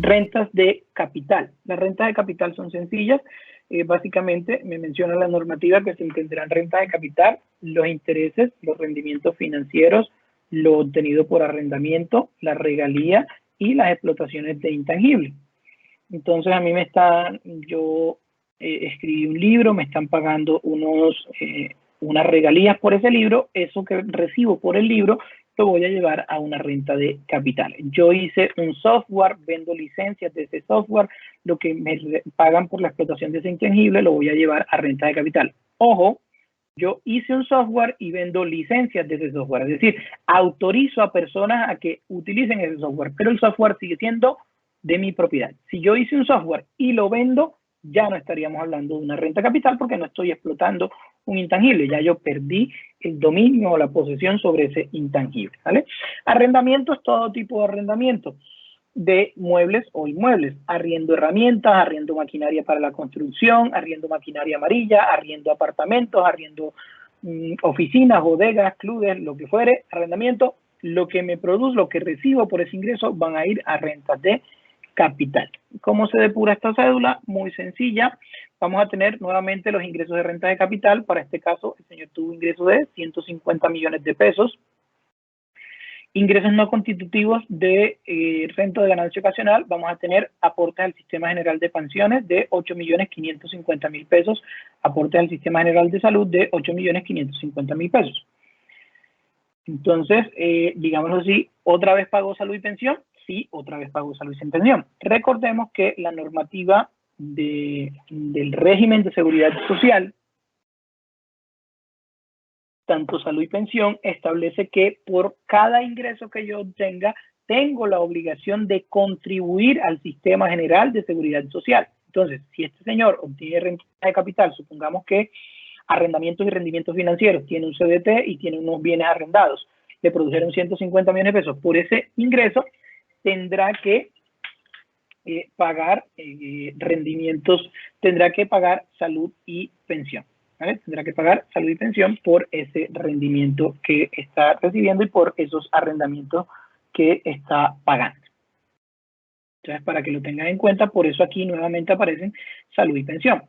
Rentas de capital. Las rentas de capital son sencillas. Básicamente me menciona la normativa que se entenderán rentas de capital, los intereses, los rendimientos financieros, lo obtenido por arrendamiento, la regalía y las explotaciones de intangibles. Entonces a mí yo escribí un libro, me están pagando unas regalías por ese libro, eso que recibo por el libro lo voy a llevar a una renta de capital. Yo hice un software, vendo licencias de ese software, lo que me pagan por la explotación de ese intangible lo voy a llevar a renta de capital. Ojo, yo hice un software y vendo licencias de ese software, es decir, autorizo a personas a que utilicen ese software, pero el software sigue siendo de mi propiedad. Si yo hice un software y lo vendo, ya no estaríamos hablando de una renta capital porque no estoy explotando un intangible, ya yo perdí el dominio o la posesión sobre ese intangible, ¿vale? Arrendamiento es todo tipo de arrendamiento de muebles o inmuebles, arriendo herramientas, arriendo maquinaria para la construcción, arriendo maquinaria amarilla, arriendo apartamentos, arriendo oficinas, bodegas, clubes, lo que fuere, arrendamiento, lo que me produce, lo que recibo por ese ingreso van a ir a rentas de capital. ¿Cómo se depura esta cédula? Muy sencilla. Vamos a tener nuevamente los ingresos de renta de capital. Para este caso, el señor tuvo ingresos de 150 millones de pesos. Ingresos no constitutivos de renta de ganancia ocasional. Vamos a tener aportes al Sistema General de Pensiones de 8.550.000 pesos. Aportes al Sistema General de Salud de 8.550.000 pesos. Entonces, digámoslo así, ¿otra vez pagó salud y pensión? Sí, otra vez pagó salud y pensión. Recordemos que la normativa del régimen de seguridad social, tanto salud y pensión, establece que por cada ingreso que yo obtenga, tengo la obligación de contribuir al sistema general de seguridad social. Entonces, si este señor obtiene renta de capital, supongamos que arrendamientos y rendimientos financieros, tiene un CDT y tiene unos bienes arrendados, le produjeron 150 millones de pesos, por ese ingreso tendrá que pagar rendimientos, tendrá que pagar salud y pensión, ¿vale? Tendrá que pagar salud y pensión por ese rendimiento que está recibiendo y por esos arrendamientos que está pagando. Entonces, para que lo tengan en cuenta, por eso aquí nuevamente aparecen salud y pensión.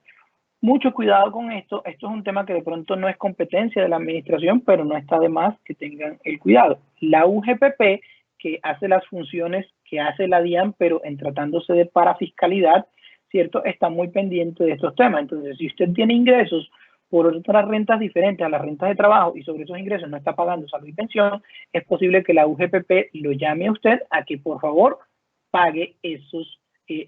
Mucho cuidado con esto. Esto es un tema que de pronto no es competencia de la administración, pero no está de más que tengan el cuidado. La UGPP, que hace las funciones que hace la DIAN, pero en tratándose de parafiscalidad, ¿cierto? Está muy pendiente de estos temas. Entonces, si usted tiene ingresos por otras rentas diferentes a las rentas de trabajo y sobre esos ingresos no está pagando salud y pensión, es posible que la UGPP lo llame a usted a que por favor pague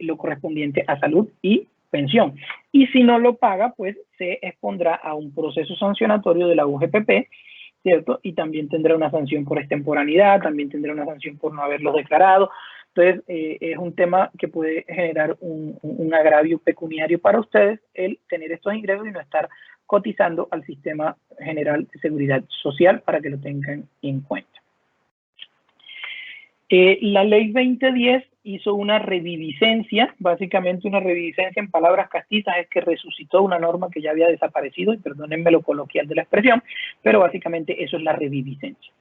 lo correspondiente a salud y pensión. Y si no lo paga, pues se expondrá a un proceso sancionatorio de la UGPP, ¿cierto? Y también tendrá una sanción por extemporaneidad, también tendrá una sanción por no haberlo declarado. Entonces, es un tema que puede generar un agravio pecuniario para ustedes el tener estos ingresos y no estar cotizando al Sistema General de Seguridad Social, para que lo tengan en cuenta. La ley 2010 hizo una reviviscencia, básicamente una reviviscencia en palabras castizas es que resucitó una norma que ya había desaparecido, y perdónenme lo coloquial de la expresión, pero básicamente eso es la reviviscencia.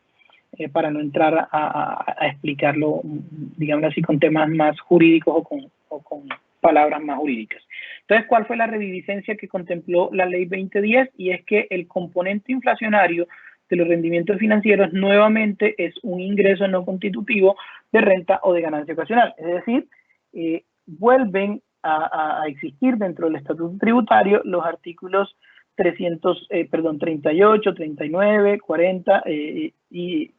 Para no entrar a explicarlo, digamos así, con temas más jurídicos o con palabras más jurídicas. Entonces, ¿cuál fue la reviviscencia que contempló la ley 2010? Y es que el componente inflacionario de los rendimientos financieros nuevamente es un ingreso no constitutivo de renta o de ganancia ocasional. Es decir, vuelven a existir dentro del estatuto tributario los artículos 38, 39, 40 y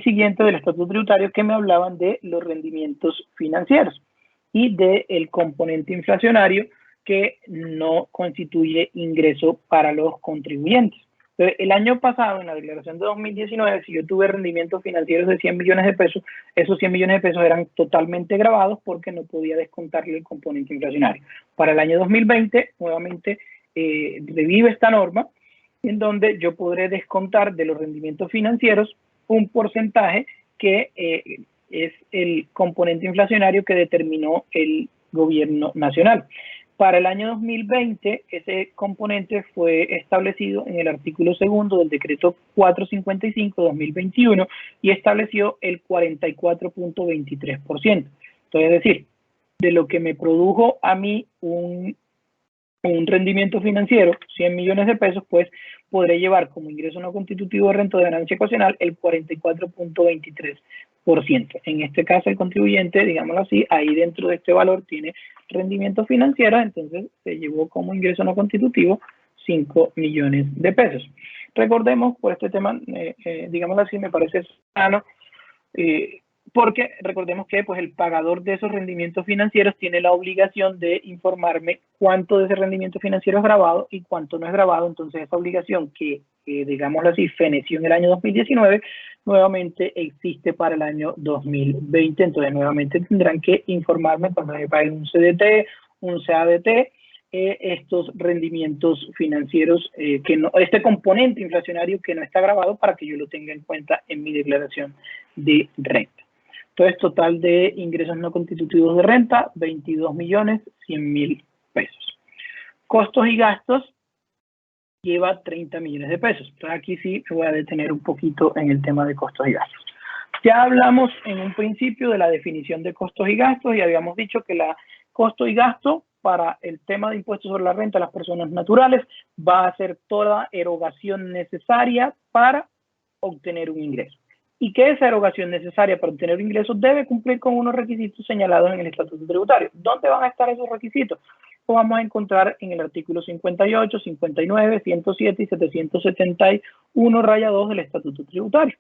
siguiente del estatuto tributario que me hablaban de los rendimientos financieros y del componente inflacionario que no constituye ingreso para los contribuyentes. Entonces, el año pasado, en la declaración de 2019, si yo tuve rendimientos financieros de 100 millones de pesos, esos 100 millones de pesos eran totalmente gravados porque no podía descontarle el componente inflacionario. Para el año 2020, nuevamente, revive esta norma, en donde yo podré descontar de los rendimientos financieros un porcentaje que es el componente inflacionario que determinó el gobierno nacional. Para el año 2020, ese componente fue establecido en el artículo 2 del decreto 455-2021 y estableció el 44.23%. Entonces, es decir, de lo que me produjo a mí un rendimiento financiero, 100 millones de pesos, pues podré llevar como ingreso no constitutivo de renta de ganancia ocasional el 44.23%. En este caso, el contribuyente, digámoslo así, ahí dentro de este valor tiene rendimiento financiero, entonces se llevó como ingreso no constitutivo 5 millones de pesos. Recordemos, por este tema, digámoslo así, me parece sano, porque recordemos que pues, el pagador de esos rendimientos financieros tiene la obligación de informarme cuánto de ese rendimiento financiero es grabado y cuánto no es grabado. Entonces, esa obligación que digámoslo así, feneció en el año 2019, nuevamente existe para el año 2020. Entonces, nuevamente tendrán que informarme cuando me paguen un CDT, un CADT, estos rendimientos financieros, este componente inflacionario que no está grabado para que yo lo tenga en cuenta en mi declaración de renta. Entonces, total de ingresos no constitutivos de renta, 22.100.000 pesos. Costos y gastos lleva 30 millones de pesos. Entonces, aquí sí me voy a detener un poquito en el tema de costos y gastos. Ya hablamos en un principio de la definición de costos y gastos y habíamos dicho que la costo y gasto para el tema de impuestos sobre la renta de las personas naturales va a ser toda erogación necesaria para obtener un ingreso. Y que esa erogación necesaria para obtener ingresos debe cumplir con unos requisitos señalados en el Estatuto Tributario. ¿Dónde van a estar esos requisitos? Lo vamos a encontrar en el artículo 58, 59, 107 y 771-2 del Estatuto Tributario.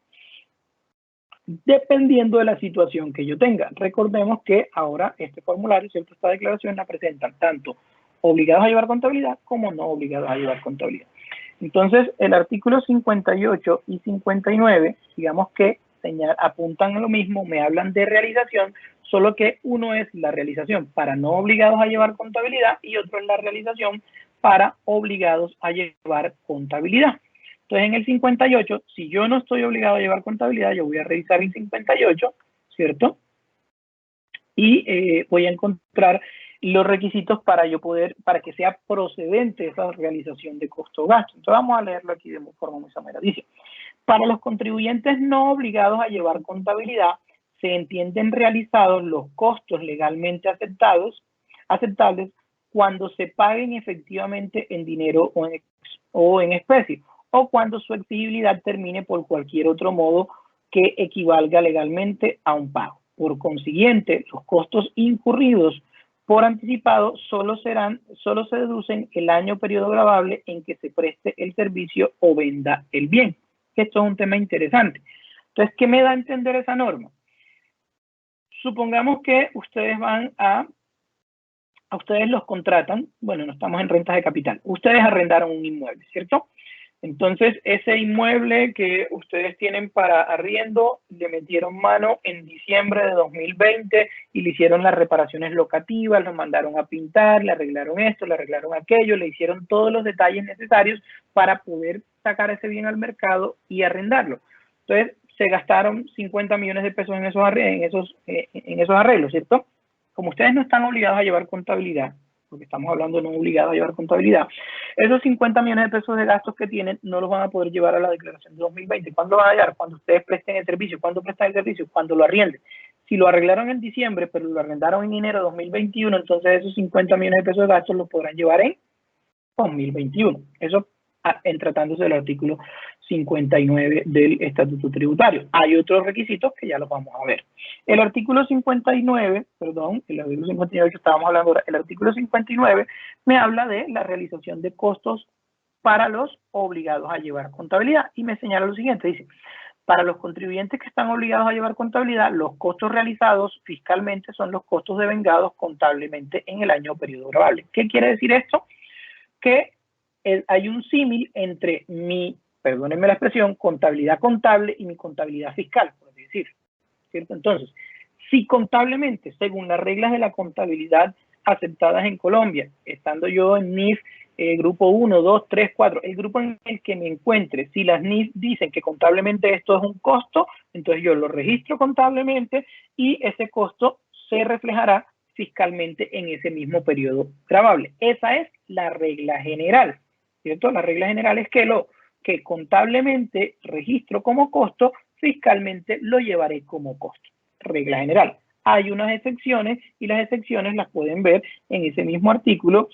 Dependiendo de la situación que yo tenga. Recordemos que ahora este formulario, ¿cierto? Esta declaración la presentan tanto obligados a llevar contabilidad como no obligados a llevar contabilidad. Entonces, el artículo 58 y 59, digamos que apuntan a lo mismo, me hablan de realización, solo que uno es la realización para no obligados a llevar contabilidad y otro es la realización para obligados a llevar contabilidad. Entonces, en el 58, si yo no estoy obligado a llevar contabilidad, yo voy a revisar el 58, ¿cierto? Y voy a encontrar los requisitos para que sea procedente esa realización de costo-gasto. Entonces vamos a leerlo aquí de forma muy somera. Dice, para los contribuyentes no obligados a llevar contabilidad, se entienden realizados los costos legalmente aceptables cuando se paguen efectivamente en dinero o en especie, o cuando su exigibilidad termine por cualquier otro modo que equivalga legalmente a un pago. Por consiguiente, los costos incurridos por anticipado solo se deducen el año periodo gravable en que se preste el servicio o venda el bien. Esto es un tema interesante. Entonces, ¿qué me da a entender esa norma? Supongamos que ustedes a ustedes los contratan, bueno, no estamos en rentas de capital, ustedes arrendaron un inmueble, ¿cierto? Entonces, ese inmueble que ustedes tienen para arriendo, le metieron mano en diciembre de 2020 y le hicieron las reparaciones locativas, lo mandaron a pintar, le arreglaron esto, le arreglaron aquello, le hicieron todos los detalles necesarios para poder sacar ese bien al mercado y arrendarlo. Entonces, se gastaron 50 millones de pesos en esos arreglos, ¿cierto? Como ustedes no están obligados a llevar contabilidad, porque estamos hablando de no obligados a llevar contabilidad, esos 50 millones de pesos de gastos que tienen no los van a poder llevar a la declaración de 2020. ¿Cuándo van a llegar? Cuando ustedes presten el servicio. ¿Cuándo prestan el servicio? Cuando lo arrienden. Si lo arreglaron en diciembre, pero lo arrendaron en enero de 2021, entonces esos 50 millones de pesos de gastos los podrán llevar en 2021. Eso tratándose del artículo 59 del Estatuto Tributario. Hay otros requisitos que ya los vamos a ver. El artículo 59, el artículo 59 que estábamos hablando ahora, el artículo 59 me habla de la realización de costos para los obligados a llevar contabilidad y me señala lo siguiente, dice, para los contribuyentes que están obligados a llevar contabilidad, los costos realizados fiscalmente son los costos devengados contablemente en el año periodo gravable. ¿Qué quiere decir esto? Que hay un símil entre mi, perdónenme la expresión, contabilidad contable y mi contabilidad fiscal, por así decir, ¿cierto? Entonces, si contablemente, según las reglas de la contabilidad aceptadas en Colombia, estando yo en NIF grupo 1, 2, 3, 4, el grupo en el que me encuentre, si las NIF dicen que contablemente esto es un costo, entonces yo lo registro contablemente y ese costo se reflejará fiscalmente en ese mismo periodo gravable. Esa es la regla general, ¿cierto? La regla general es que lo que contablemente registro como costo, fiscalmente lo llevaré como costo. Regla general. Hay unas excepciones y las excepciones las pueden ver en ese mismo artículo.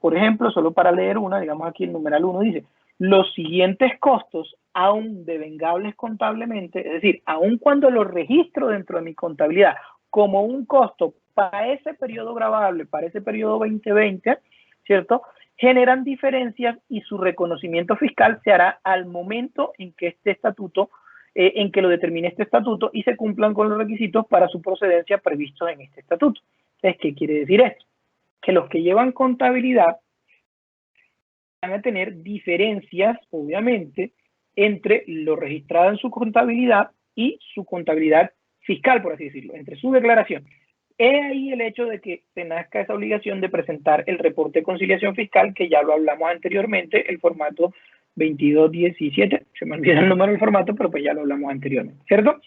Por ejemplo, solo para leer una, digamos aquí el numeral 1 dice, los siguientes costos, aún devengables contablemente, es decir, aún cuando los registro dentro de mi contabilidad como un costo para ese periodo gravable, para ese periodo 2020, ¿cierto? Generan diferencias y su reconocimiento fiscal se hará al momento en que este estatuto, en que lo determine este estatuto y se cumplan con los requisitos para su procedencia previstos en este estatuto. Entonces, ¿qué quiere decir esto? Que los que llevan contabilidad van a tener diferencias, obviamente, entre lo registrado en su contabilidad y su contabilidad fiscal, por así decirlo, entre su declaración. He ahí el hecho de que se nazca esa obligación de presentar el reporte de conciliación fiscal, que ya lo hablamos anteriormente, el formato 2217, se me olvida el número del formato, pero pues ya lo hablamos anteriormente, ¿cierto?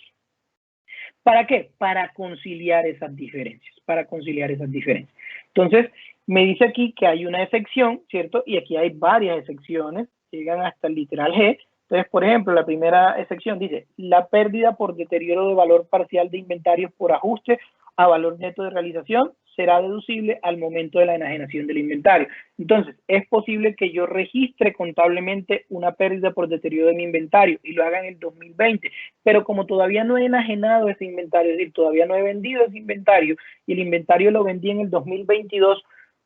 ¿Para qué? Para conciliar esas diferencias, para conciliar esas diferencias. Entonces, me dice aquí que hay una excepción, ¿cierto? Y aquí hay varias excepciones, llegan hasta el literal G. Entonces, por ejemplo, la primera excepción dice, la pérdida por deterioro de valor parcial de inventarios por ajuste a valor neto de realización será deducible al momento de la enajenación del inventario. Entonces, es posible que yo registre contablemente una pérdida por deterioro de mi inventario y lo haga en el 2020, pero como todavía no he enajenado ese inventario, es decir, todavía no he vendido ese inventario y el inventario lo vendí en el 2022,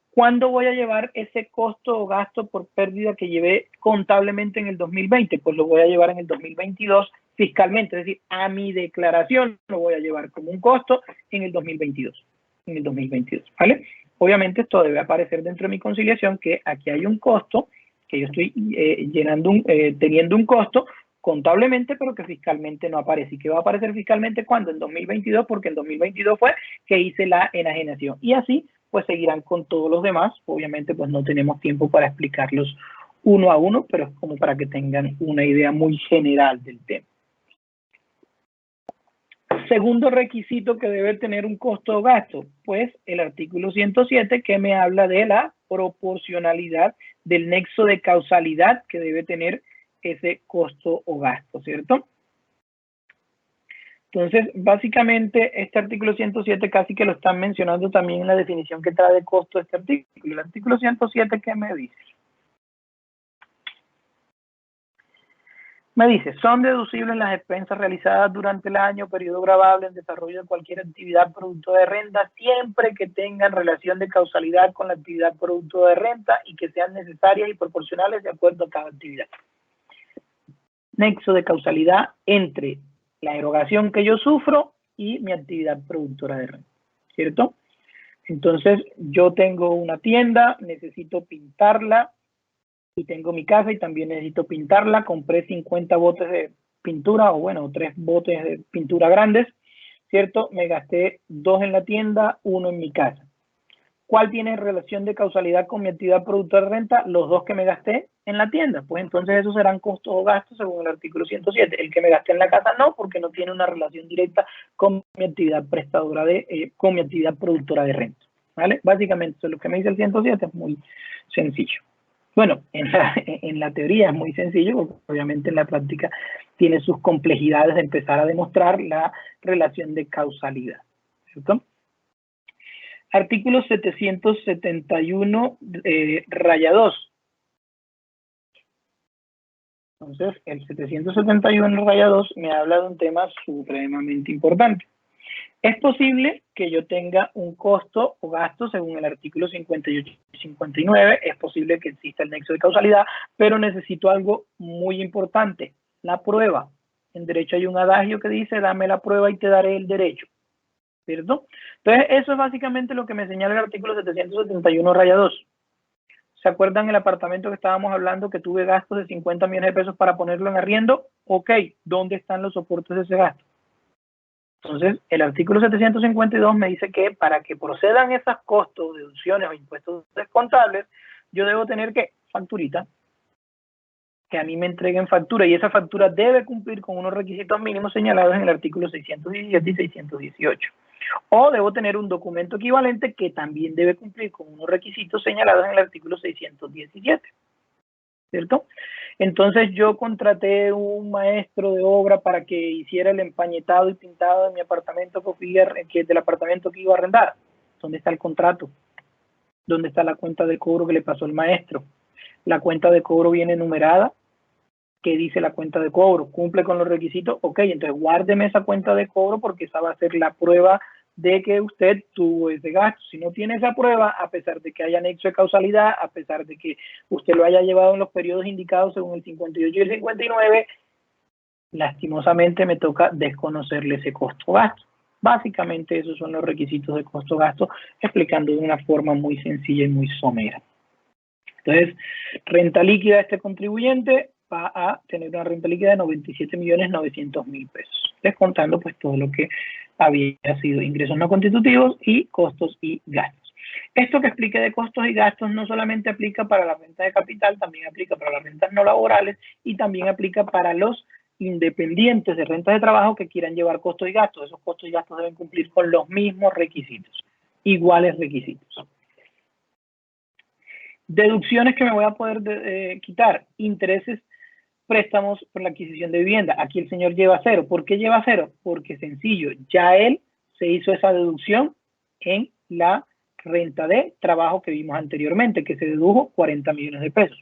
¿cuándo voy a llevar ese costo o gasto por pérdida que llevé contablemente en el 2020? Pues lo voy a llevar en el 2022 fiscalmente, es decir, a mi declaración lo voy a llevar como un costo en el 2022. En el 2022, ¿vale? Obviamente esto debe aparecer dentro de mi conciliación, que aquí hay un costo, que yo estoy teniendo un costo contablemente, pero que fiscalmente no aparece. ¿Y que va a aparecer fiscalmente cuándo? En 2022, porque en 2022 fue que hice la enajenación. Y así, pues seguirán con todos los demás. Obviamente, pues no tenemos tiempo para explicarlos uno a uno, pero es como para que tengan una idea muy general del tema. Segundo requisito que debe tener un costo o gasto, pues el artículo 107 que me habla de la proporcionalidad del nexo de causalidad que debe tener ese costo o gasto, ¿cierto? Entonces, básicamente, este artículo 107 casi que lo están mencionando también en la definición que trae de costo este artículo. El artículo 107, ¿qué me dice? Me dice, son deducibles las expensas realizadas durante el año, periodo gravable en desarrollo de cualquier actividad producto de renta, siempre que tengan relación de causalidad con la actividad producto de renta y que sean necesarias y proporcionales de acuerdo a cada actividad. Nexo de causalidad entre la erogación que yo sufro y mi actividad productora de renta, ¿cierto? Entonces, yo tengo una tienda, necesito pintarla, y tengo mi casa y también necesito pintarla. Compré 50 botes de pintura, o bueno, 3 botes de pintura grandes, ¿cierto? Me gasté 2 en la tienda, 1 en mi casa. ¿Cuál tiene relación de causalidad con mi actividad productora de renta? Los 2 que me gasté en la tienda. Pues entonces esos serán costos o gastos según el artículo 107. El que me gasté en la casa no, porque no tiene una relación directa con mi actividad prestadora con mi actividad productora de renta, ¿vale? Básicamente eso es lo que me dice el 107, es muy sencillo. Bueno, en la teoría es muy sencillo, porque obviamente en la práctica tiene sus complejidades de empezar a demostrar la relación de causalidad, ¿cierto? Artículo 771, raya 2. Entonces, el 771, raya 2 me habla de un tema supremamente importante. Es posible que yo tenga un costo o gasto según el artículo 58 y 59, es posible que exista el nexo de causalidad, pero necesito algo muy importante, la prueba. En derecho hay un adagio que dice, dame la prueba y te daré el derecho, ¿cierto? Entonces, eso es básicamente lo que me señala el artículo 771, raya 2. ¿Se acuerdan el apartamento que estábamos hablando que tuve gastos de 50 millones de pesos para ponerlo en arriendo? Ok, ¿dónde están los soportes de ese gasto? Entonces, el artículo 752 me dice que para que procedan esos costos, deducciones o impuestos descontables, yo debo tener, ¿qué? Facturita. que a mí me entreguen factura y esa factura debe cumplir con unos requisitos mínimos señalados en el artículo 617 y 618. O debo tener un documento equivalente que también debe cumplir con unos requisitos señalados en el artículo 617. ¿Cierto? Entonces yo contraté un maestro de obra para que hiciera el empañetado y pintado de mi apartamento, del apartamento que iba a arrendar. ¿Dónde está el contrato? ¿Dónde está la cuenta de cobro que le pasó el maestro? La cuenta de cobro viene numerada. ¿Qué dice la cuenta de cobro? ¿Cumple con los requisitos? Ok, entonces guárdeme esa cuenta de cobro porque esa va a ser la prueba de que usted tuvo ese gasto. Si no tiene esa prueba, a pesar de que haya nexo de causalidad, a pesar de que usted lo haya llevado en los periodos indicados según el 58 y el 59, lastimosamente me toca desconocerle ese costo-gasto. Básicamente esos son los requisitos de costo-gasto, explicando de una forma muy sencilla y muy somera. Entonces, renta líquida de este contribuyente va a tener una renta líquida de 97.900.000 pesos, descontando pues todo lo que había sido ingresos no constitutivos y costos y gastos. Esto que expliqué de costos y gastos no solamente aplica para la renta de capital, también aplica para las rentas no laborales y también aplica para los independientes de rentas de trabajo que quieran llevar costos y gastos. Esos costos y gastos deben cumplir con los mismos requisitos, iguales requisitos. Deducciones que me voy a poder quitar: intereses, préstamos por la adquisición de vivienda. Aquí el señor lleva cero. ¿Por qué lleva cero? Porque sencillo, ya él se hizo esa deducción en la renta de trabajo que vimos anteriormente, que se dedujo 40 millones de pesos.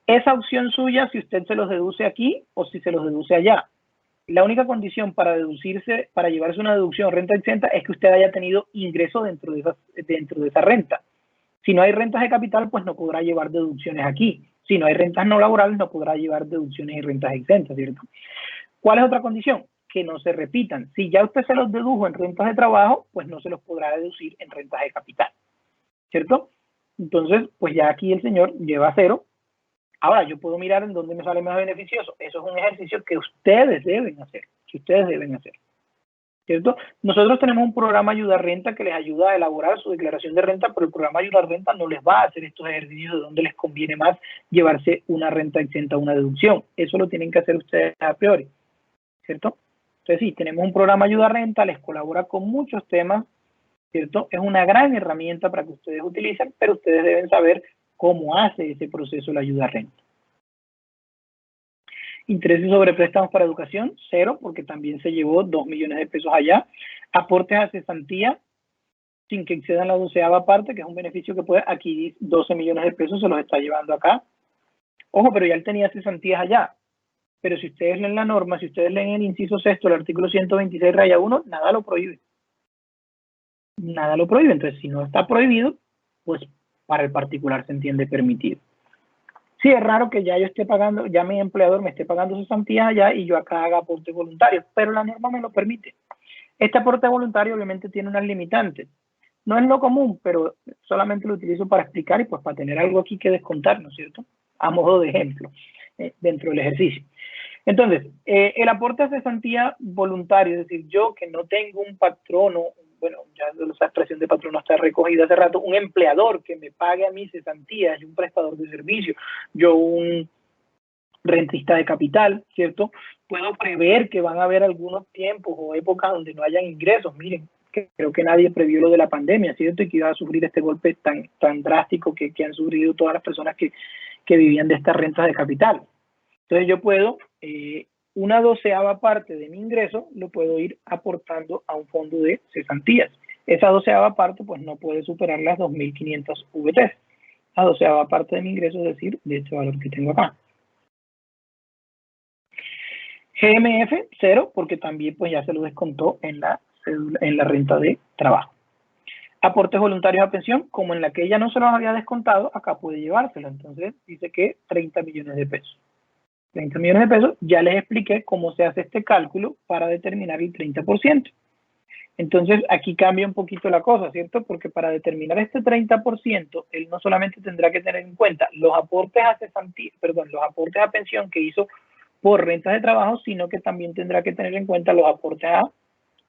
Esa opción suya, si usted se los deduce aquí o si se los deduce allá. La única condición para deducirse, para llevarse una deducción renta exenta, es que usted haya tenido ingreso dentro de esa renta. Si no hay rentas de capital, pues no podrá llevar deducciones aquí. Si no hay rentas no laborales, no podrá llevar deducciones y rentas exentas, ¿cierto? ¿Cuál es otra condición? Que no se repitan. Si ya usted se los dedujo en rentas de trabajo, pues no se los podrá deducir en rentas de capital, ¿cierto? Entonces, pues ya aquí el señor lleva cero. Ahora, yo puedo mirar en dónde me sale más beneficioso. Eso es un ejercicio que ustedes deben hacer, ¿cierto? Nosotros tenemos un programa Ayuda Renta que les ayuda a elaborar su declaración de renta, pero el programa Ayuda Renta no les va a hacer estos ejercicios de dónde les conviene más llevarse una renta exenta o una deducción. Eso lo tienen que hacer ustedes a priori, ¿cierto? Entonces sí, tenemos un programa Ayuda Renta, les colabora con muchos temas, ¿cierto? Es una gran herramienta para que ustedes utilicen, pero ustedes deben saber cómo hace ese proceso la Ayuda Renta. Intereses sobre préstamos para educación, cero, porque también se llevó 2 millones de pesos allá. Aportes a cesantía, sin que excedan la 12ª parte, que es un beneficio que puede, aquí 12 millones de pesos se los está llevando acá. Ojo, pero ya él tenía cesantías allá. Pero si ustedes leen la norma, si ustedes leen el inciso sexto, el artículo 126 raya 1, nada lo prohíbe. Nada lo prohíbe. Entonces, si no está prohibido, pues para el particular se entiende permitido. Sí, es raro que ya yo esté pagando, ya mi empleador me esté pagando cesantías allá y yo acá haga aporte voluntario, pero la norma me lo permite. Este aporte voluntario obviamente tiene unas limitantes. No es lo común, pero solamente lo utilizo para explicar y pues para tener algo aquí que descontar, ¿no es cierto? A modo de ejemplo, dentro del ejercicio. Entonces, el aporte a cesantía voluntario, es decir, yo que no tengo un patrono, bueno, ya esa expresión de patrono está recogida hace rato, un empleador que me pague a mí cesantías, un prestador de servicio, yo un rentista de capital, ¿cierto? Puedo prever que van a haber algunos tiempos o épocas donde no hayan ingresos. Miren, que creo que nadie previó lo de la pandemia, ¿cierto? Y que iba a sufrir este golpe tan drástico que han sufrido todas las personas que vivían de estas rentas de capital. Entonces yo puedo, una 12ª parte de mi ingreso lo puedo ir aportando a un fondo de cesantías. Esa 12ª parte pues no puede superar las 2.500 VT. La 12ª parte de mi ingreso, es decir, de este valor que tengo acá. GMF, cero, porque también pues ya se lo descontó en la renta de trabajo. Aportes voluntarios a pensión, como en la que ella no se los había descontado, acá puede llevárselo. Entonces dice que 30 millones de pesos. 30 millones de pesos, ya les expliqué cómo se hace este cálculo para determinar el 30%. Entonces aquí cambia un poquito la cosa, ¿cierto? Porque para determinar este 30%, él no solamente tendrá que tener en cuenta los aportes a cesantía, los aportes a pensión que hizo por rentas de trabajo, sino que también tendrá que tener en cuenta los aportes a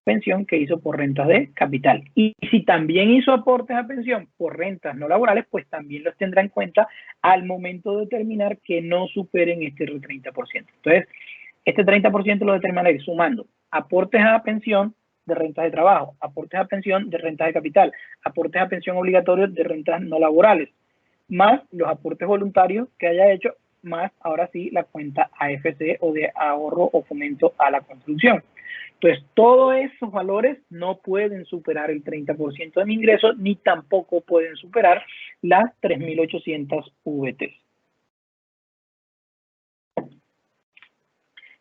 pensión que hizo por rentas de capital. Y si también hizo aportes a pensión por rentas no laborales, pues también los tendrá en cuenta al momento de determinar que no superen este 30%. Entonces, este 30% lo determinaré sumando aportes a pensión de rentas de trabajo, aportes a pensión de rentas de capital, aportes a pensión obligatorios de rentas no laborales, más los aportes voluntarios que haya hecho, más ahora sí la cuenta AFC o de ahorro o fomento a la construcción. Entonces, todos esos valores no pueden superar el 30% de mi ingreso, ni tampoco pueden superar las 3.800 VT.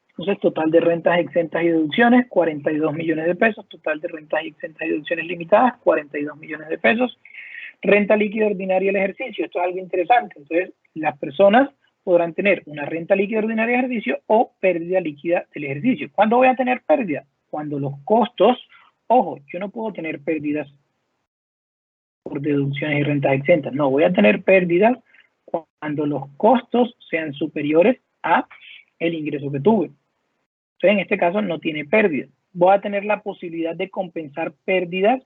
Entonces, total de rentas exentas y deducciones, 42 millones de pesos. Total de rentas exentas y deducciones limitadas, 42 millones de pesos. Renta líquida ordinaria del ejercicio. Esto es algo interesante. Entonces, las personas podrán tener una renta líquida ordinaria del ejercicio o pérdida líquida del ejercicio. ¿Cuándo voy a tener pérdida? Cuando los costos, ojo, yo no puedo tener pérdidas por deducciones y rentas exentas. No, voy a tener pérdidas cuando los costos sean superiores a el ingreso que tuve. Entonces, en este caso no tiene pérdida. Voy a tener la posibilidad de compensar pérdidas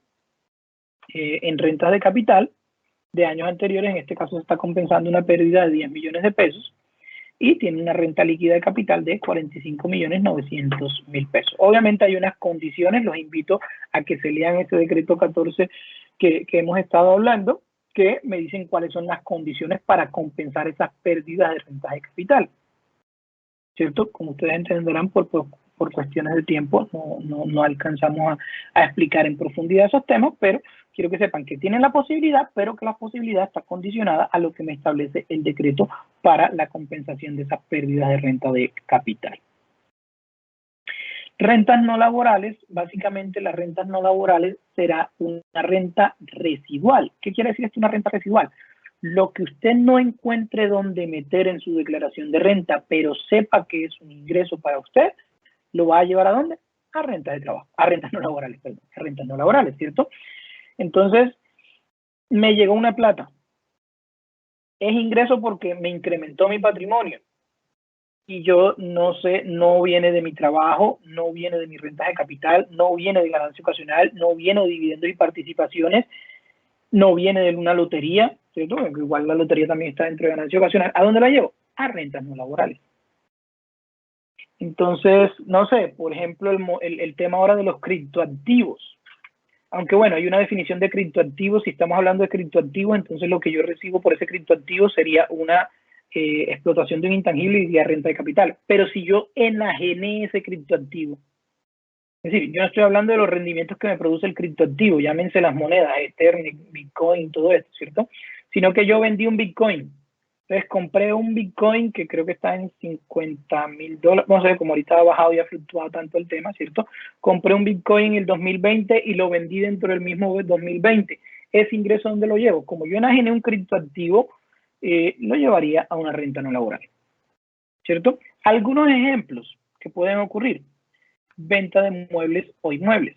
en rentas de capital de años anteriores. En este caso se está compensando una pérdida de 10 millones de pesos y tiene una renta líquida de capital de 45.900.000 pesos. Obviamente hay unas condiciones, los invito a que se lean ese decreto 14 que hemos estado hablando, que me dicen cuáles son las condiciones para compensar esas pérdidas de rentas de capital. ¿Cierto? Como ustedes entenderán, por cuestiones de tiempo no alcanzamos a explicar en profundidad esos temas, pero quiero que sepan que tienen la posibilidad, pero que la posibilidad está condicionada a lo que me establece el decreto para la compensación de esas pérdidas de renta de capital. Rentas no laborales, básicamente las rentas no laborales será una renta residual. ¿Qué quiere decir esto, una renta residual? Lo que usted no encuentre donde meter en su declaración de renta, pero sepa que es un ingreso para usted, lo va a llevar ¿a dónde? A rentas de trabajo, a rentas no laborales, perdón, a rentas no laborales, ¿cierto? Entonces, me llegó una plata. Es ingreso porque me incrementó mi patrimonio. Y yo no sé, no viene de mi trabajo, no viene de mis rentas de capital, no viene de ganancia ocasional, no viene de dividendos y participaciones, no viene de una lotería, ¿cierto? Igual la lotería también está dentro de ganancia ocasional. ¿A dónde la llevo? A rentas no laborales. Entonces, no sé, por ejemplo, el tema ahora de los criptoactivos. Aunque bueno, hay una definición de criptoactivos. Si estamos hablando de criptoactivos, entonces lo que yo recibo por ese criptoactivo sería una explotación de un intangible y de renta de capital. Pero si yo enajené ese criptoactivo, es decir, yo no estoy hablando de los rendimientos que me produce el criptoactivo, llámense las monedas, Ethereum, Bitcoin, todo esto, ¿cierto? Sino que yo vendí un Bitcoin. Entonces compré un Bitcoin que creo que está en $50.000. No sé, como ahorita ha bajado y ha fluctuado tanto el tema, ¿cierto? Compré un Bitcoin en el 2020 y lo vendí dentro del mismo 2020. ¿Ese ingreso dónde lo llevo? Como yo enajené un criptoactivo, lo llevaría a una renta no laboral, ¿cierto? Algunos ejemplos que pueden ocurrir. Venta de muebles o inmuebles.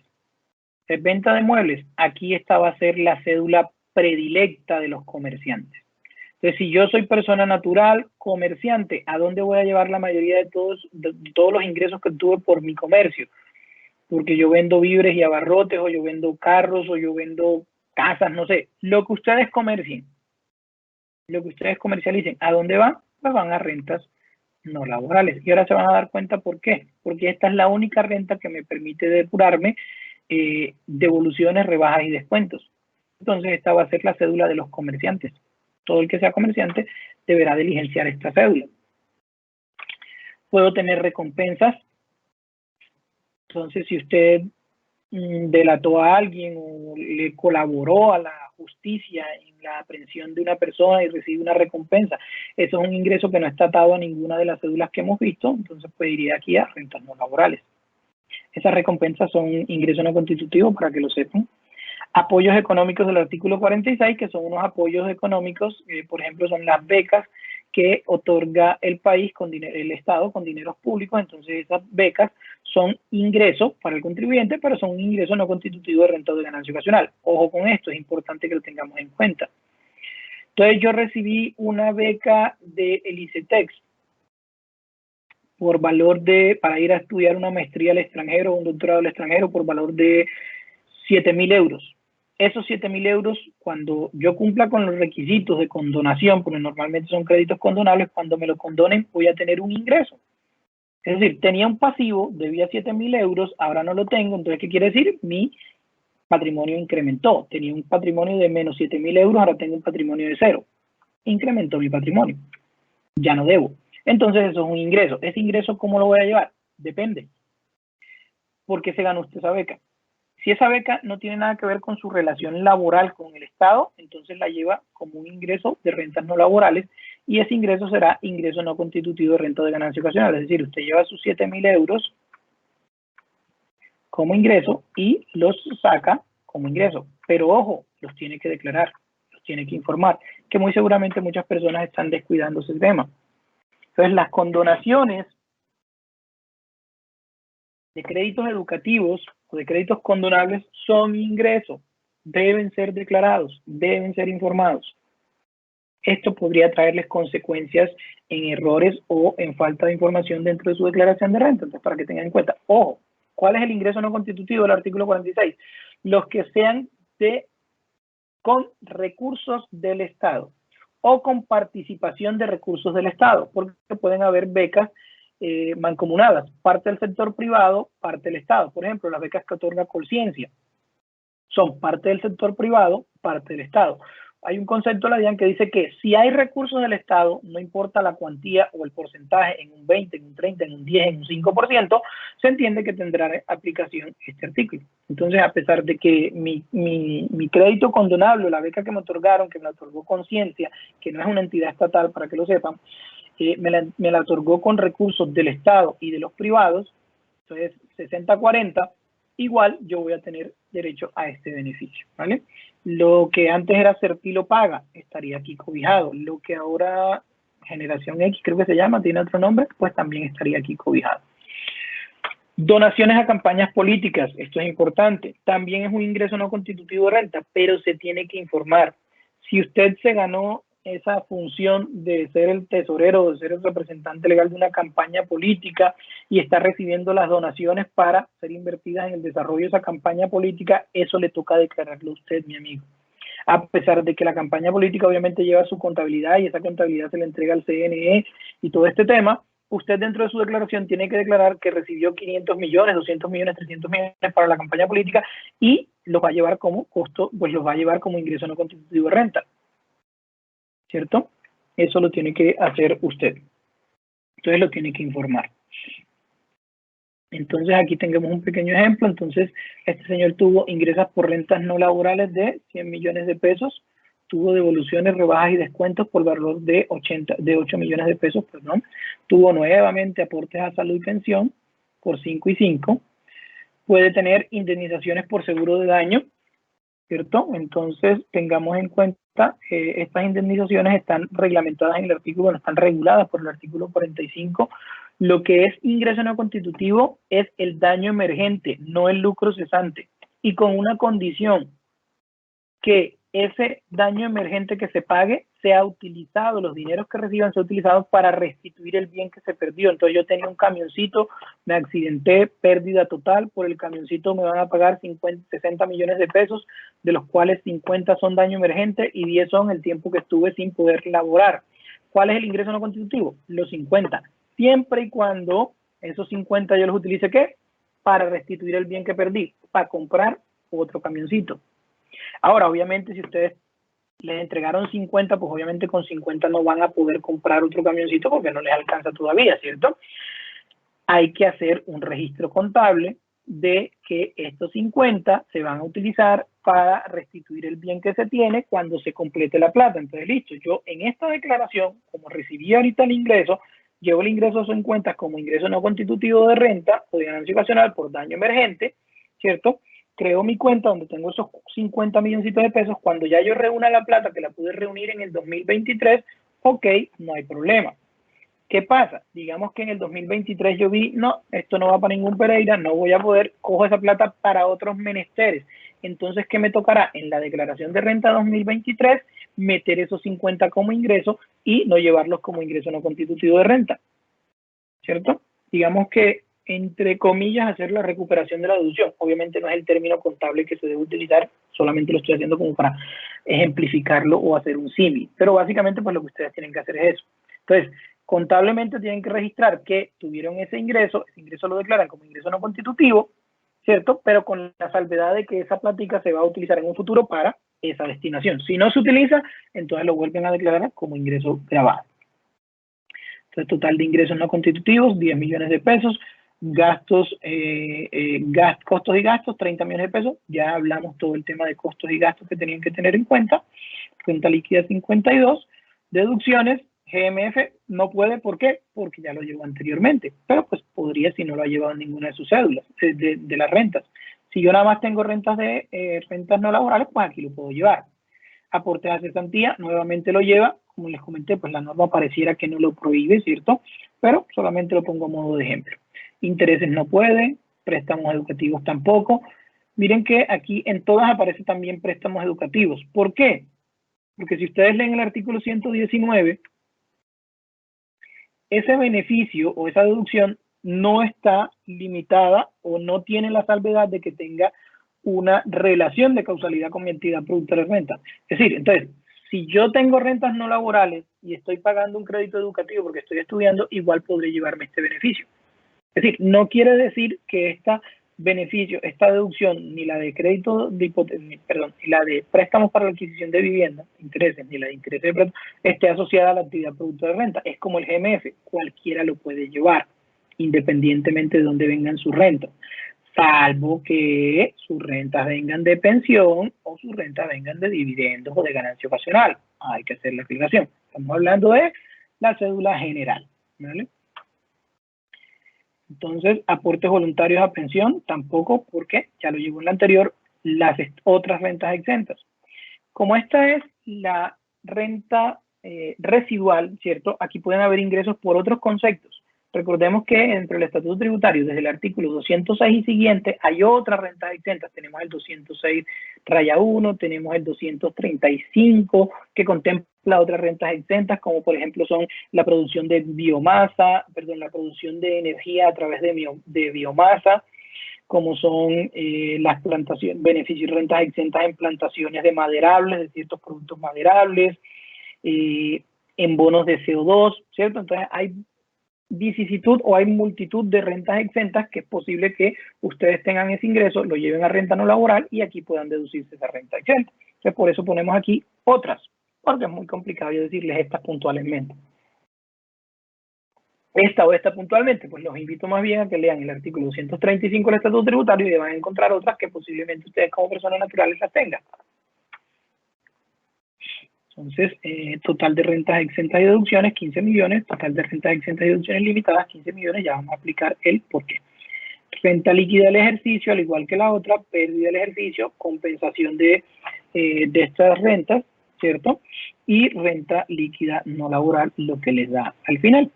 Venta de muebles, aquí esta va a ser la cédula predilecta de los comerciantes. Entonces, si yo soy persona natural, comerciante, ¿a dónde voy a llevar la mayoría de todos los ingresos que tuve por mi comercio? Porque yo vendo víveres y abarrotes, o yo vendo carros, o yo vendo casas, no sé. Lo que ustedes comercien, lo que ustedes comercialicen, ¿a dónde van? Pues van a rentas no laborales. Y ahora se van a dar cuenta por qué. Porque esta es la única renta que me permite depurarme devoluciones, rebajas y descuentos. Entonces esta va a ser la cédula de los comerciantes. Todo el que sea comerciante deberá diligenciar esta cédula. Puedo tener recompensas. Entonces, si usted delató a alguien o le colaboró a la justicia en la aprehensión de una persona y recibe una recompensa, eso es un ingreso que no está atado a ninguna de las cédulas que hemos visto, entonces pues iría aquí a rentas no laborales. Esas recompensas son ingresos no constitutivos, para que lo sepan. Apoyos económicos del artículo 46, que son unos apoyos económicos, por ejemplo, son las becas que otorga el país, el Estado, con dineros públicos. Entonces esas becas son ingresos para el contribuyente, pero son un ingreso no constitutivo de renta o de ganancia ocasional. Ojo con esto, es importante que lo tengamos en cuenta. Entonces yo recibí una beca del ICETEX por valor de, para ir a estudiar una maestría al extranjero o un doctorado al extranjero por valor de 7.000 euros. Esos 7.000 euros, cuando yo cumpla con los requisitos de condonación, porque normalmente son créditos condonables, cuando me lo condonen voy a tener un ingreso. Es decir, tenía un pasivo, debía 7.000 euros, ahora no lo tengo, entonces, ¿qué quiere decir? Mi patrimonio incrementó. Tenía un patrimonio de menos 7.000 euros, ahora tengo un patrimonio de 0. Incrementó mi patrimonio. Ya no debo. Entonces, eso es un ingreso. ¿Ese ingreso cómo lo voy a llevar? Depende. ¿Por qué se ganó usted esa beca? Si esa beca no tiene nada que ver con su relación laboral con el Estado, entonces la lleva como un ingreso de rentas no laborales y ese ingreso será ingreso no constitutivo de renta de ganancia ocasional. Es decir, usted lleva sus 7.000 euros como ingreso y los saca como ingreso. Pero ojo, los tiene que declarar, los tiene que informar, que muy seguramente muchas personas están descuidando ese tema. Entonces, las condonaciones de créditos educativos o de créditos condonables son ingresos, deben ser declarados, deben ser informados. Esto podría traerles consecuencias en errores o en falta de información dentro de su declaración de renta. Entonces, para que tengan en cuenta, ojo, ¿cuál es el ingreso no constitutivo del artículo 46? Los que sean con recursos del Estado o con participación de recursos del Estado, porque pueden haber becas mancomunadas, parte del sector privado, parte del Estado. Por ejemplo, las becas que otorga Colciencia son parte del sector privado, parte del Estado. Hay un concepto de la DIAN que dice que si hay recursos del Estado, no importa la cuantía o el porcentaje, en un 20, en un 30, en un 10, en un 5%, se entiende que tendrá aplicación este artículo. Entonces, a pesar de que mi crédito condonable, la beca que me otorgaron, que me la otorgó Conciencia, que no es una entidad estatal, para que lo sepan, me la otorgó con recursos del Estado y de los privados, entonces 60-40, igual yo voy a tener derecho a este beneficio, ¿vale? Lo que antes era Serpilo Paga estaría aquí cobijado. Lo que ahora Generación X, creo que se llama, tiene otro nombre, pues también estaría aquí cobijado. Donaciones a campañas políticas, esto es importante. También es un ingreso no constitutivo de renta, pero se tiene que informar. Si usted se ganó esa función de ser el tesorero, de ser el representante legal de una campaña política y está recibiendo las donaciones para ser invertidas en el desarrollo de esa campaña política, eso le toca declararlo a usted, mi amigo. A pesar de que la campaña política obviamente lleva su contabilidad y esa contabilidad se le entrega al CNE y todo este tema, usted dentro de su declaración tiene que declarar que recibió 500 millones, 200 millones, 300 millones para la campaña política y los va a llevar como costo, pues los va a llevar como ingreso no constitutivo de renta. ¿Cierto? Eso lo tiene que hacer usted. Entonces lo tiene que informar. Entonces aquí tenemos un pequeño ejemplo. Entonces este señor tuvo ingresos por rentas no laborales de 100 millones de pesos, tuvo devoluciones, rebajas y descuentos por valor de 8 millones de pesos, perdón. Tuvo nuevamente aportes a salud y pensión por 5 y 5. Puede tener indemnizaciones por seguro de daño, ¿cierto? Entonces tengamos en cuenta estas indemnizaciones están reglamentadas en el artículo, bueno, están reguladas por el artículo 45. Lo que es ingreso no constitutivo es el daño emergente, no el lucro cesante. Y con una condición, que ese daño emergente que se pague sea utilizado, los dineros que reciban sean utilizados para restituir el bien que se perdió. Entonces yo tenía un camioncito, me accidenté, pérdida total, por el camioncito me van a pagar 60 millones de pesos, de los cuales 50 son daño emergente y 10 son el tiempo que estuve sin poder laborar. ¿Cuál es el ingreso no constitutivo? Los 50, siempre y cuando esos 50 yo los utilice, ¿qué? Para restituir el bien que perdí, para comprar otro camioncito. Ahora, obviamente, si ustedes les entregaron 50, pues obviamente con 50 no van a poder comprar otro camioncito porque no les alcanza todavía, ¿cierto? Hay que hacer un registro contable de que estos 50 se van a utilizar para restituir el bien que se tiene cuando se complete la plata. Entonces, listo, yo en esta declaración, como recibí ahorita el ingreso, llevo el ingreso a 50 como ingreso no constitutivo de renta o de ganancia ocasional por daño emergente, ¿cierto? Creo mi cuenta donde tengo esos 50 milloncitos de pesos. Cuando ya yo reúna la plata, que la pude reunir en el 2023, ok, no hay problema. ¿Qué pasa? Digamos que en el 2023 yo vi, no, esto no va para ningún Pereira, no voy a poder, cojo esa plata para otros menesteres. Entonces, ¿qué me tocará? En la declaración de renta 2023, meter esos 50 como ingreso y no llevarlos como ingreso no constitutivo de renta, ¿cierto? digamos que, entre comillas, hacer la recuperación de la deducción. Obviamente no es el término contable que se debe utilizar, solamente lo estoy haciendo como para ejemplificarlo o hacer un símil. Pero básicamente, pues lo que ustedes tienen que hacer es eso. Entonces, contablemente tienen que registrar que tuvieron ese ingreso lo declaran como ingreso no constitutivo, ¿cierto? Pero con la salvedad de que esa plática se va a utilizar en un futuro para esa destinación. Si no se utiliza, entonces lo vuelven a declarar como ingreso grabado. Entonces, total de ingresos no constitutivos, 10 millones de pesos. Gastos, costos y gastos, 30 millones de pesos. Ya hablamos todo el tema de costos y gastos que tenían que tener en cuenta. Cuenta líquida 52. Deducciones, GMF no puede, ¿por qué? Porque ya lo llevó anteriormente, pero pues podría si no lo ha llevado en ninguna de sus cédulas, de las rentas. Si yo nada más tengo rentas rentas no laborales, pues aquí lo puedo llevar. Aportes a cesantía, nuevamente lo lleva, como les comenté, pues la norma pareciera que no lo prohíbe, ¿cierto? Pero solamente lo pongo a modo de ejemplo. Intereses no puede, préstamos educativos tampoco. Miren que aquí en todas aparece también préstamos educativos. ¿Por qué? Porque si ustedes leen el artículo 119, ese beneficio o esa deducción no está limitada o no tiene la salvedad de que tenga una relación de causalidad con mi actividad productora de renta. Es decir, entonces, si yo tengo rentas no laborales y estoy pagando un crédito educativo porque estoy estudiando, igual podré llevarme este beneficio. Es decir, no quiere decir que esta deducción, ni la de crédito, ni la de préstamos para la adquisición de vivienda, intereses, ni la de intereses de préstamo, esté asociada a la actividad productora de renta. Es como el GMF, cualquiera lo puede llevar, independientemente de dónde vengan sus rentas, salvo que sus rentas vengan de pensión o sus rentas vengan de dividendos o de ganancia ocasional. Hay que hacer la explicación. Estamos hablando de la cédula general, ¿vale? Entonces, aportes voluntarios a pensión, tampoco, porque ya lo llevo en la anterior, las otras rentas exentas. Como esta es la renta residual, ¿cierto? Aquí pueden haber ingresos por otros conceptos. Recordemos que entre el Estatuto Tributario, desde el artículo 206 y siguiente, hay otras rentas exentas. Tenemos el 206-1, tenemos el 235, que contempla otras rentas exentas, como por ejemplo son la producción de biomasa, la producción de energía a través de biomasa, como son las plantaciones, beneficios y rentas exentas en plantaciones de maderables, de ciertos productos maderables, en bonos de CO2, ¿cierto? Entonces hay vicisitud o hay multitud de rentas exentas que es posible que ustedes tengan ese ingreso, lo lleven a renta no laboral y aquí puedan deducirse esa renta exenta. Entonces, por eso ponemos aquí otras, porque es muy complicado yo decirles estas puntualmente. Esta o esta puntualmente, pues los invito más bien a que lean el artículo 235 del Estatuto Tributario y van a encontrar otras que posiblemente ustedes como personas naturales las tengan. Entonces, total de rentas exentas y deducciones, 15 millones. Total de rentas exentas y deducciones limitadas, 15 millones. Ya vamos a aplicar el porqué. Renta líquida del ejercicio, al igual que la otra, pérdida del ejercicio, compensación de estas rentas, ¿cierto? Y renta líquida no laboral, lo que les da al final.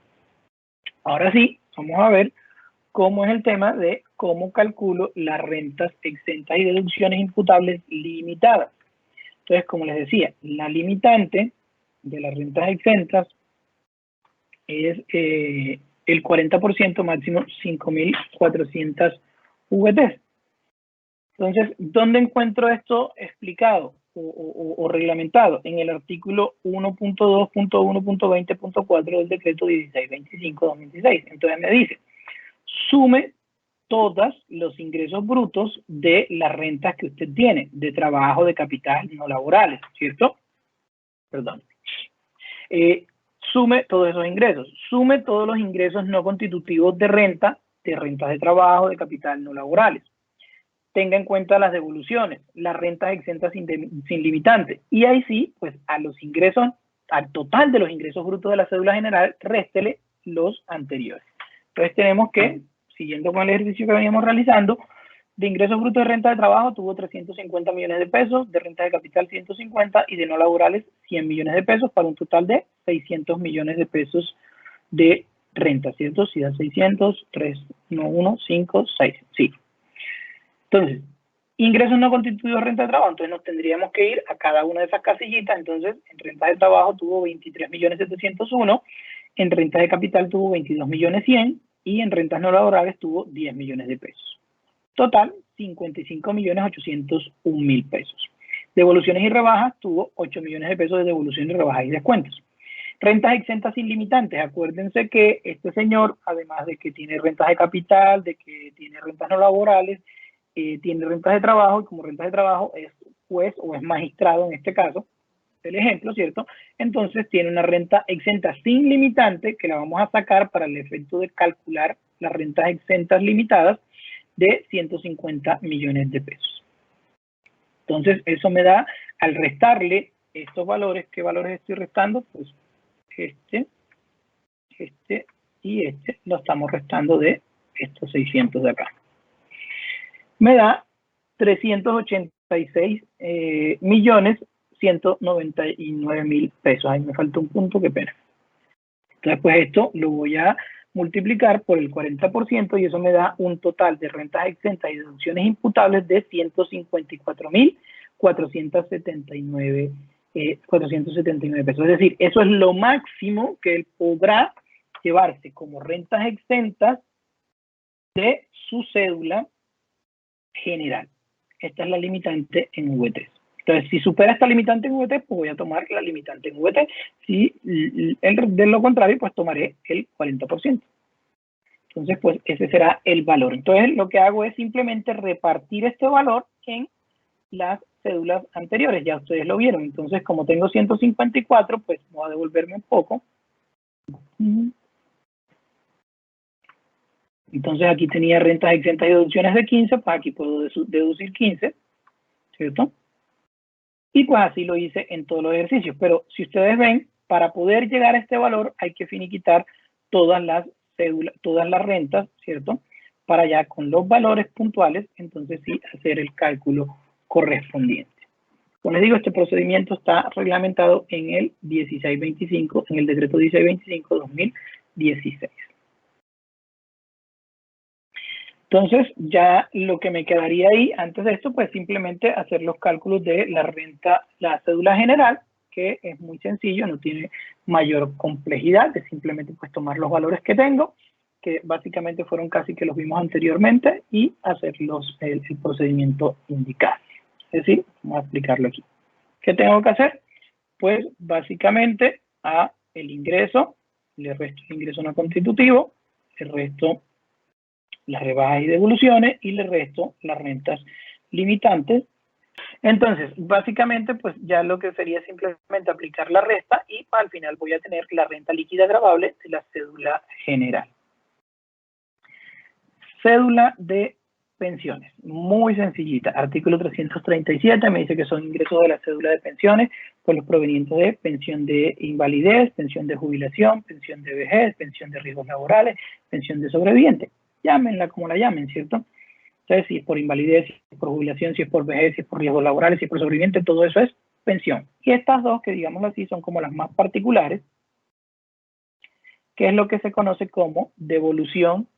Ahora sí, vamos a ver cómo es el tema de cómo calculo las rentas exentas y deducciones imputables limitadas. Entonces, como les decía, la limitante de las rentas exentas es el 40%, máximo 5.400 VT. Entonces, ¿dónde encuentro esto explicado o reglamentado? En el artículo 1.2.1.20.4 del decreto 1625/2016. Entonces me dice, sume todos los ingresos brutos de las rentas que usted tiene, de trabajo, de capital, no laborales, ¿cierto? Perdón. Sume todos esos ingresos. Sume todos los ingresos no constitutivos de rentas de trabajo, de capital, no laborales. Tenga en cuenta las devoluciones, las rentas exentas sin limitante. Y ahí sí, pues a los ingresos, al total de los ingresos brutos de la cédula general, réstele los anteriores. Entonces tenemos que, siguiendo con el ejercicio que veníamos realizando, de ingresos brutos de renta de trabajo tuvo 350 millones de pesos, de renta de capital 150 y de no laborales 100 millones de pesos para un total de 600 millones de pesos de renta, ¿cierto? Si da 600, 3, 1, 1, 5, 6, sí. Entonces, ingresos no constituidos de renta de trabajo, entonces nos tendríamos que ir a cada una de esas casillitas. Entonces, en renta de trabajo tuvo 23.701.000, en renta de capital tuvo 22.100.000 y en rentas no laborales tuvo 10 millones de pesos. Total, 55.801.000 pesos. Devoluciones y rebajas tuvo 8 millones de pesos de devoluciones, rebajas y descuentos. Rentas exentas sin limitantes. Acuérdense que este señor, además de que tiene rentas de capital, de que tiene rentas no laborales, tiene rentas de trabajo, y como rentas de trabajo es juez o es magistrado en este caso, el ejemplo, ¿cierto? Entonces tiene una renta exenta sin limitante que la vamos a sacar para el efecto de calcular las rentas exentas limitadas de 150 millones de pesos. Entonces eso me da, al restarle estos valores, ¿qué valores estoy restando? Pues este y este lo estamos restando de estos 600 de acá. Me da 386.199.000 pesos. Ahí me falta un punto, qué pena. Entonces, pues esto lo voy a multiplicar por el 40% y eso me da un total de rentas exentas y deducciones imputables de 154.479 pesos. Es decir, eso es lo máximo que él podrá llevarse como rentas exentas de su cédula general. Esta es la limitante en V3. Entonces, si supera esta limitante en V3, pues voy a tomar la limitante en V3. Si de lo contrario, pues tomaré el 40%. Entonces, pues ese será el valor. Entonces, lo que hago es simplemente repartir este valor en las cédulas anteriores. Ya ustedes lo vieron. Entonces, como tengo 154, pues voy a devolverme un poco. Entonces, aquí tenía rentas exentas y deducciones de 15, pues aquí puedo deducir 15, ¿cierto? Y pues así lo hice en todos los ejercicios. Pero si ustedes ven, para poder llegar a este valor hay que finiquitar todas las cédulas, todas las rentas, ¿cierto? Para ya con los valores puntuales, entonces sí hacer el cálculo correspondiente. Como les digo, este procedimiento está reglamentado en el 1625, en el decreto 1625-2016. Entonces, ya lo que me quedaría ahí antes de esto, pues simplemente hacer los cálculos de la renta, la cédula general, que es muy sencillo, no tiene mayor complejidad, es simplemente pues tomar los valores que tengo, que básicamente fueron casi que los vimos anteriormente, y hacer el procedimiento indicado. Es decir, vamos a explicarlo aquí. ¿Qué tengo que hacer? Pues básicamente a el ingreso, le resto el ingreso no constitutivo, le resto las rebajas y devoluciones y le resto las rentas limitantes. Entonces, básicamente, pues ya lo que sería simplemente aplicar la resta y al final voy a tener la renta líquida gravable de la cédula general. Cédula de pensiones, muy sencillita. Artículo 337 me dice que son ingresos de la cédula de pensiones por los provenientes de pensión de invalidez, pensión de jubilación, pensión de vejez, pensión de riesgos laborales, pensión de sobreviviente. Llámenla como la llamen, ¿cierto? Entonces, si es por invalidez, si es por jubilación, si es por vejez, si es por riesgos laborales, si es por sobreviviente, todo eso es pensión. Y estas dos, que digámoslo así, son como las más particulares, que es lo que se conoce como devolución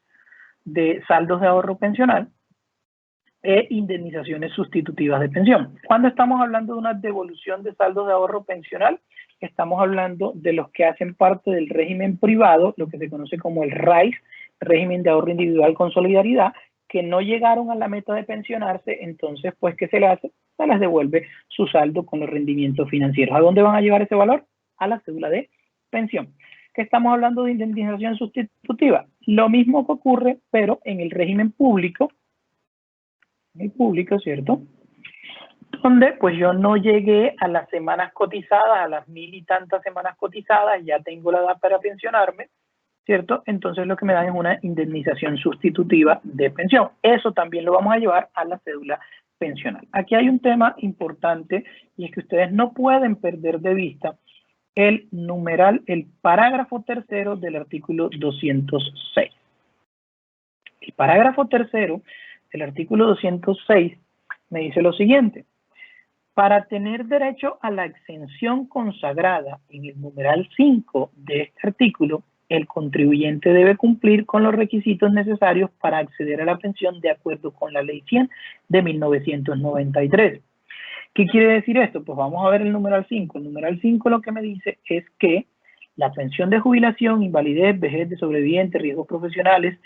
de saldos de ahorro pensional e indemnizaciones sustitutivas de pensión. Cuando estamos hablando de una devolución de saldos de ahorro pensional, estamos hablando de los que hacen parte del régimen privado, lo que se conoce como el RAIS, régimen de ahorro individual con solidaridad, que no llegaron a la meta de pensionarse, entonces, pues, ¿qué se les hace? Se les devuelve su saldo con los rendimientos financieros. ¿A dónde van a llevar ese valor? A la cédula de pensión. ¿Qué estamos hablando de indemnización sustitutiva? Lo mismo que ocurre, pero en el régimen público, ¿cierto? Donde pues yo no llegué a las semanas cotizadas, a las 1000 y tantas semanas cotizadas, ya tengo la edad para pensionarme, ¿cierto? Entonces lo que me dan es una indemnización sustitutiva de pensión. Eso también lo vamos a llevar a la cédula pensional. Aquí hay un tema importante y es que ustedes no pueden perder de vista el numeral, el parágrafo tercero del artículo 206. El parágrafo tercero del artículo 206 me dice lo siguiente: para tener derecho a la exención consagrada en el numeral 5 de este artículo, el contribuyente debe cumplir con los requisitos necesarios para acceder a la pensión de acuerdo con la Ley 100 de 1993. ¿Qué quiere decir esto? Pues vamos a ver el numeral 5. El numeral 5 lo que me dice es que la pensión de jubilación, invalidez, vejez de sobreviviente, riesgos profesionales,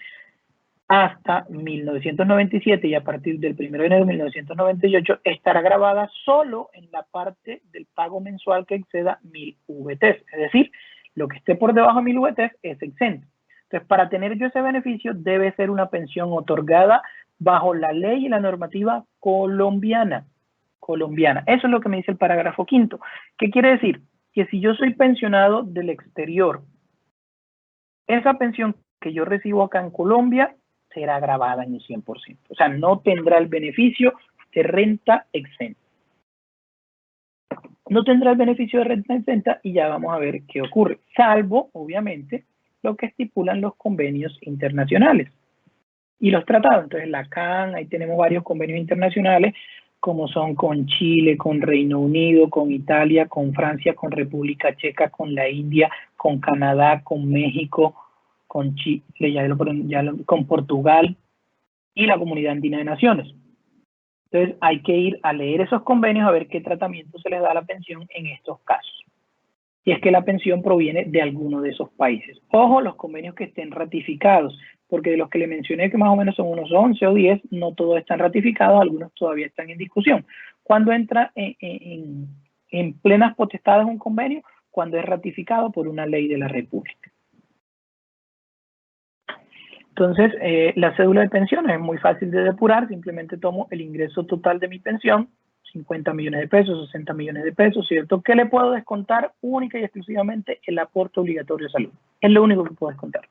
hasta 1997 y a partir del 1 de enero de 1998 estará grabada solo en la parte del pago mensual que exceda 1000 VTs. Es decir, lo que esté por debajo de 1000 VTs es exento. Entonces, para tener yo ese beneficio, debe ser una pensión otorgada bajo la ley y la normativa colombiana. Eso es lo que me dice el parágrafo quinto. ¿Qué quiere decir? Que si yo soy pensionado del exterior, esa pensión que yo recibo acá en Colombia será grabada en un 100%. O sea, no tendrá el beneficio de renta exenta. No tendrá el beneficio de renta exenta y ya vamos a ver qué ocurre. Salvo, obviamente, lo que estipulan los convenios internacionales y los tratados. Entonces, la CAN, ahí tenemos varios convenios internacionales, como son con Chile, con Reino Unido, con Italia, con Francia, con República Checa, con la India, con Canadá, con México, con Chile, con Portugal y la Comunidad Andina de Naciones. Entonces hay que ir a leer esos convenios a ver qué tratamiento se les da a la pensión en estos casos. Y es que la pensión proviene de alguno de esos países. Ojo, los convenios que estén ratificados, porque de los que le mencioné que más o menos son unos 11 o 10, no todos están ratificados, algunos todavía están en discusión. ¿Cuándo entra en plenas potestades un convenio? Cuando es ratificado por una ley de la República. Entonces, la cédula de pensiones es muy fácil de depurar, simplemente tomo el ingreso total de mi pensión, 50 millones de pesos, 60 millones de pesos, ¿cierto? ¿Qué le puedo descontar? Única y exclusivamente el aporte obligatorio de salud. Es lo único que puedo descontar.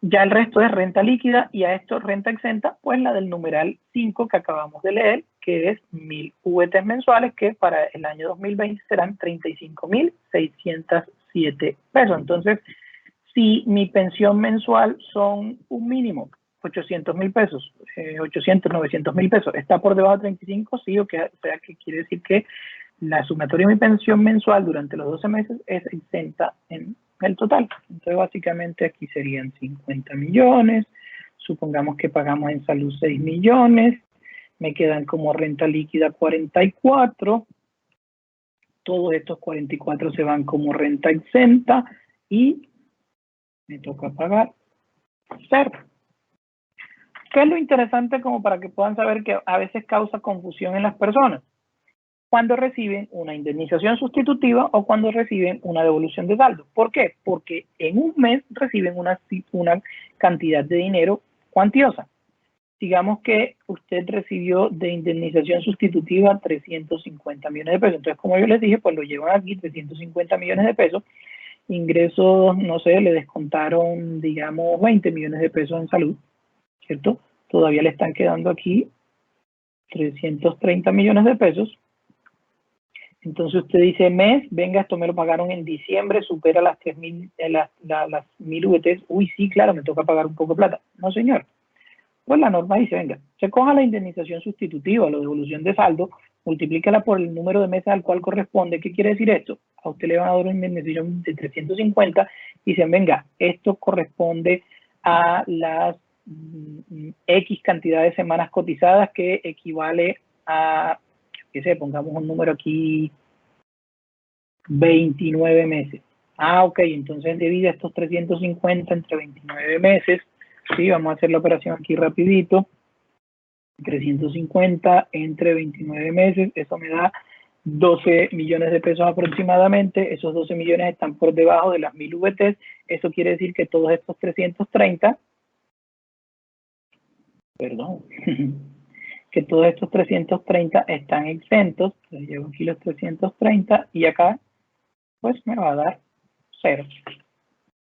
Ya el resto es renta líquida y a esto renta exenta, pues la del numeral 5 que acabamos de leer, que es 1000 VTs mensuales, que para el año 2020 serán 35.607 pesos. Entonces, si mi pensión mensual son un mínimo, 800.000 pesos, 800, 900.000 pesos, está por debajo de 35, sí, o sea que quiere decir que la sumatoria de mi pensión mensual durante los 12 meses es exenta en el total. Entonces, básicamente aquí serían 50 millones, supongamos que pagamos en salud 6 millones, me quedan como renta líquida 44, todos estos 44 se van como renta exenta y me toca pagar 0. ¿Qué es lo interesante como para que puedan saber que a veces causa confusión en las personas? Cuando reciben una indemnización sustitutiva o cuando reciben una devolución de saldo. ¿Por qué? Porque en un mes reciben una cantidad de dinero cuantiosa. Digamos que usted recibió de indemnización sustitutiva 350 millones de pesos. Entonces, como yo les dije, pues lo llevan aquí 350 millones de pesos. Ingresos, no sé, le descontaron, digamos, 20 millones de pesos en salud, ¿cierto? Todavía le están quedando aquí 330 millones de pesos. Entonces usted dice, mes, venga, esto me lo pagaron en diciembre, supera las 3.000, las 1000 VTs. Uy, sí, claro, me toca pagar un poco de plata. No, señor. Pues la norma dice, venga, se coja la indemnización sustitutiva, la devolución de saldo, multiplícala por el número de meses al cual corresponde. ¿Qué quiere decir esto? A usted le van a dar una indemnización de 350 y dicen, venga, esto corresponde a las X cantidad de semanas cotizadas que equivale a, qué sé, pongamos un número aquí, 29 meses. Ah, ok, entonces divide estos 350 entre 29 meses. Sí, vamos a hacer la operación aquí rapidito. 350 entre 29 meses, eso me da 12 millones de pesos aproximadamente. Esos 12 millones están por debajo de las 1000 VTs. Eso quiere decir que todos estos 330, perdón, que todos estos 330 están exentos. Les llevo aquí los 330 y acá, pues me va a dar 0.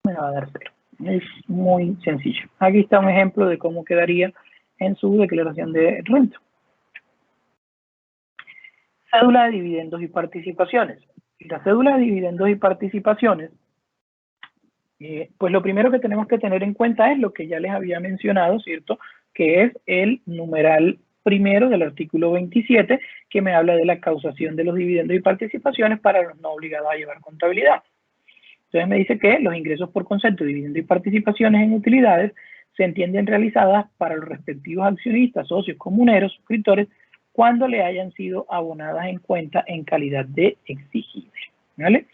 Me va a dar 0. Es muy sencillo. Aquí está un ejemplo de cómo quedaría en su declaración de renta. Cédula de dividendos y participaciones. La cédula de dividendos y participaciones, pues lo primero que tenemos que tener en cuenta es lo que ya les había mencionado, ¿cierto? Que es el numeral primero del artículo 27, que me habla de la causación de los dividendos y participaciones para los no obligados a llevar contabilidad. Entonces me dice que los ingresos por concepto de dividendos y participaciones en utilidades se entienden realizadas para los respectivos accionistas, socios, comuneros, suscriptores, cuando le hayan sido abonadas en cuenta en calidad de exigible, ¿vale?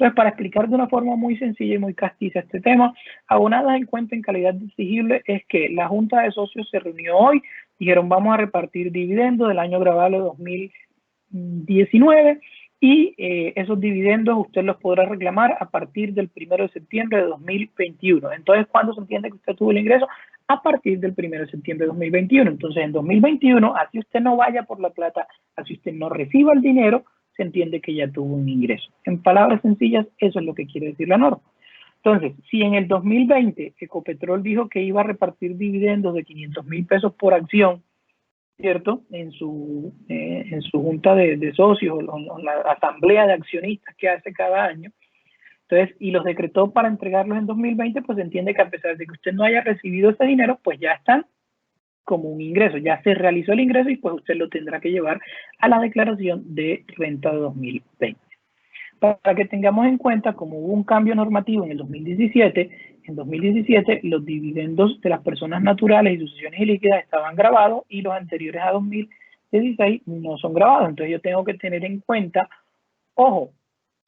Entonces, para explicar de una forma muy sencilla y muy castiza este tema, abonadas en cuenta en calidad de exigible es que la Junta de Socios se reunió hoy, dijeron vamos a repartir dividendos del año grabable 2019 y esos dividendos usted los podrá reclamar a partir del 1 de septiembre de 2021. Entonces, ¿cuándo se entiende que usted tuvo el ingreso? A partir del 1 de septiembre de 2021. Entonces, en 2021, así usted no vaya por la plata, así usted no reciba el dinero, se entiende que ya tuvo un ingreso. En palabras sencillas, eso es lo que quiere decir la norma. Entonces, si en el 2020 Ecopetrol dijo que iba a repartir dividendos de 500,000 pesos por acción, ¿cierto? En su junta de socios o la asamblea de accionistas que hace cada año, entonces, y los decretó para entregarlos en 2020, pues se entiende que a pesar de que usted no haya recibido ese dinero, pues ya están como un ingreso, ya se realizó el ingreso y pues usted lo tendrá que llevar a la declaración de renta de 2020. Para que tengamos en cuenta, como hubo un cambio normativo en el 2017 los dividendos de las personas naturales y sucesiones ilíquidas estaban grabados y los anteriores a 2016 no son grabados. Entonces yo tengo que tener en cuenta, ojo,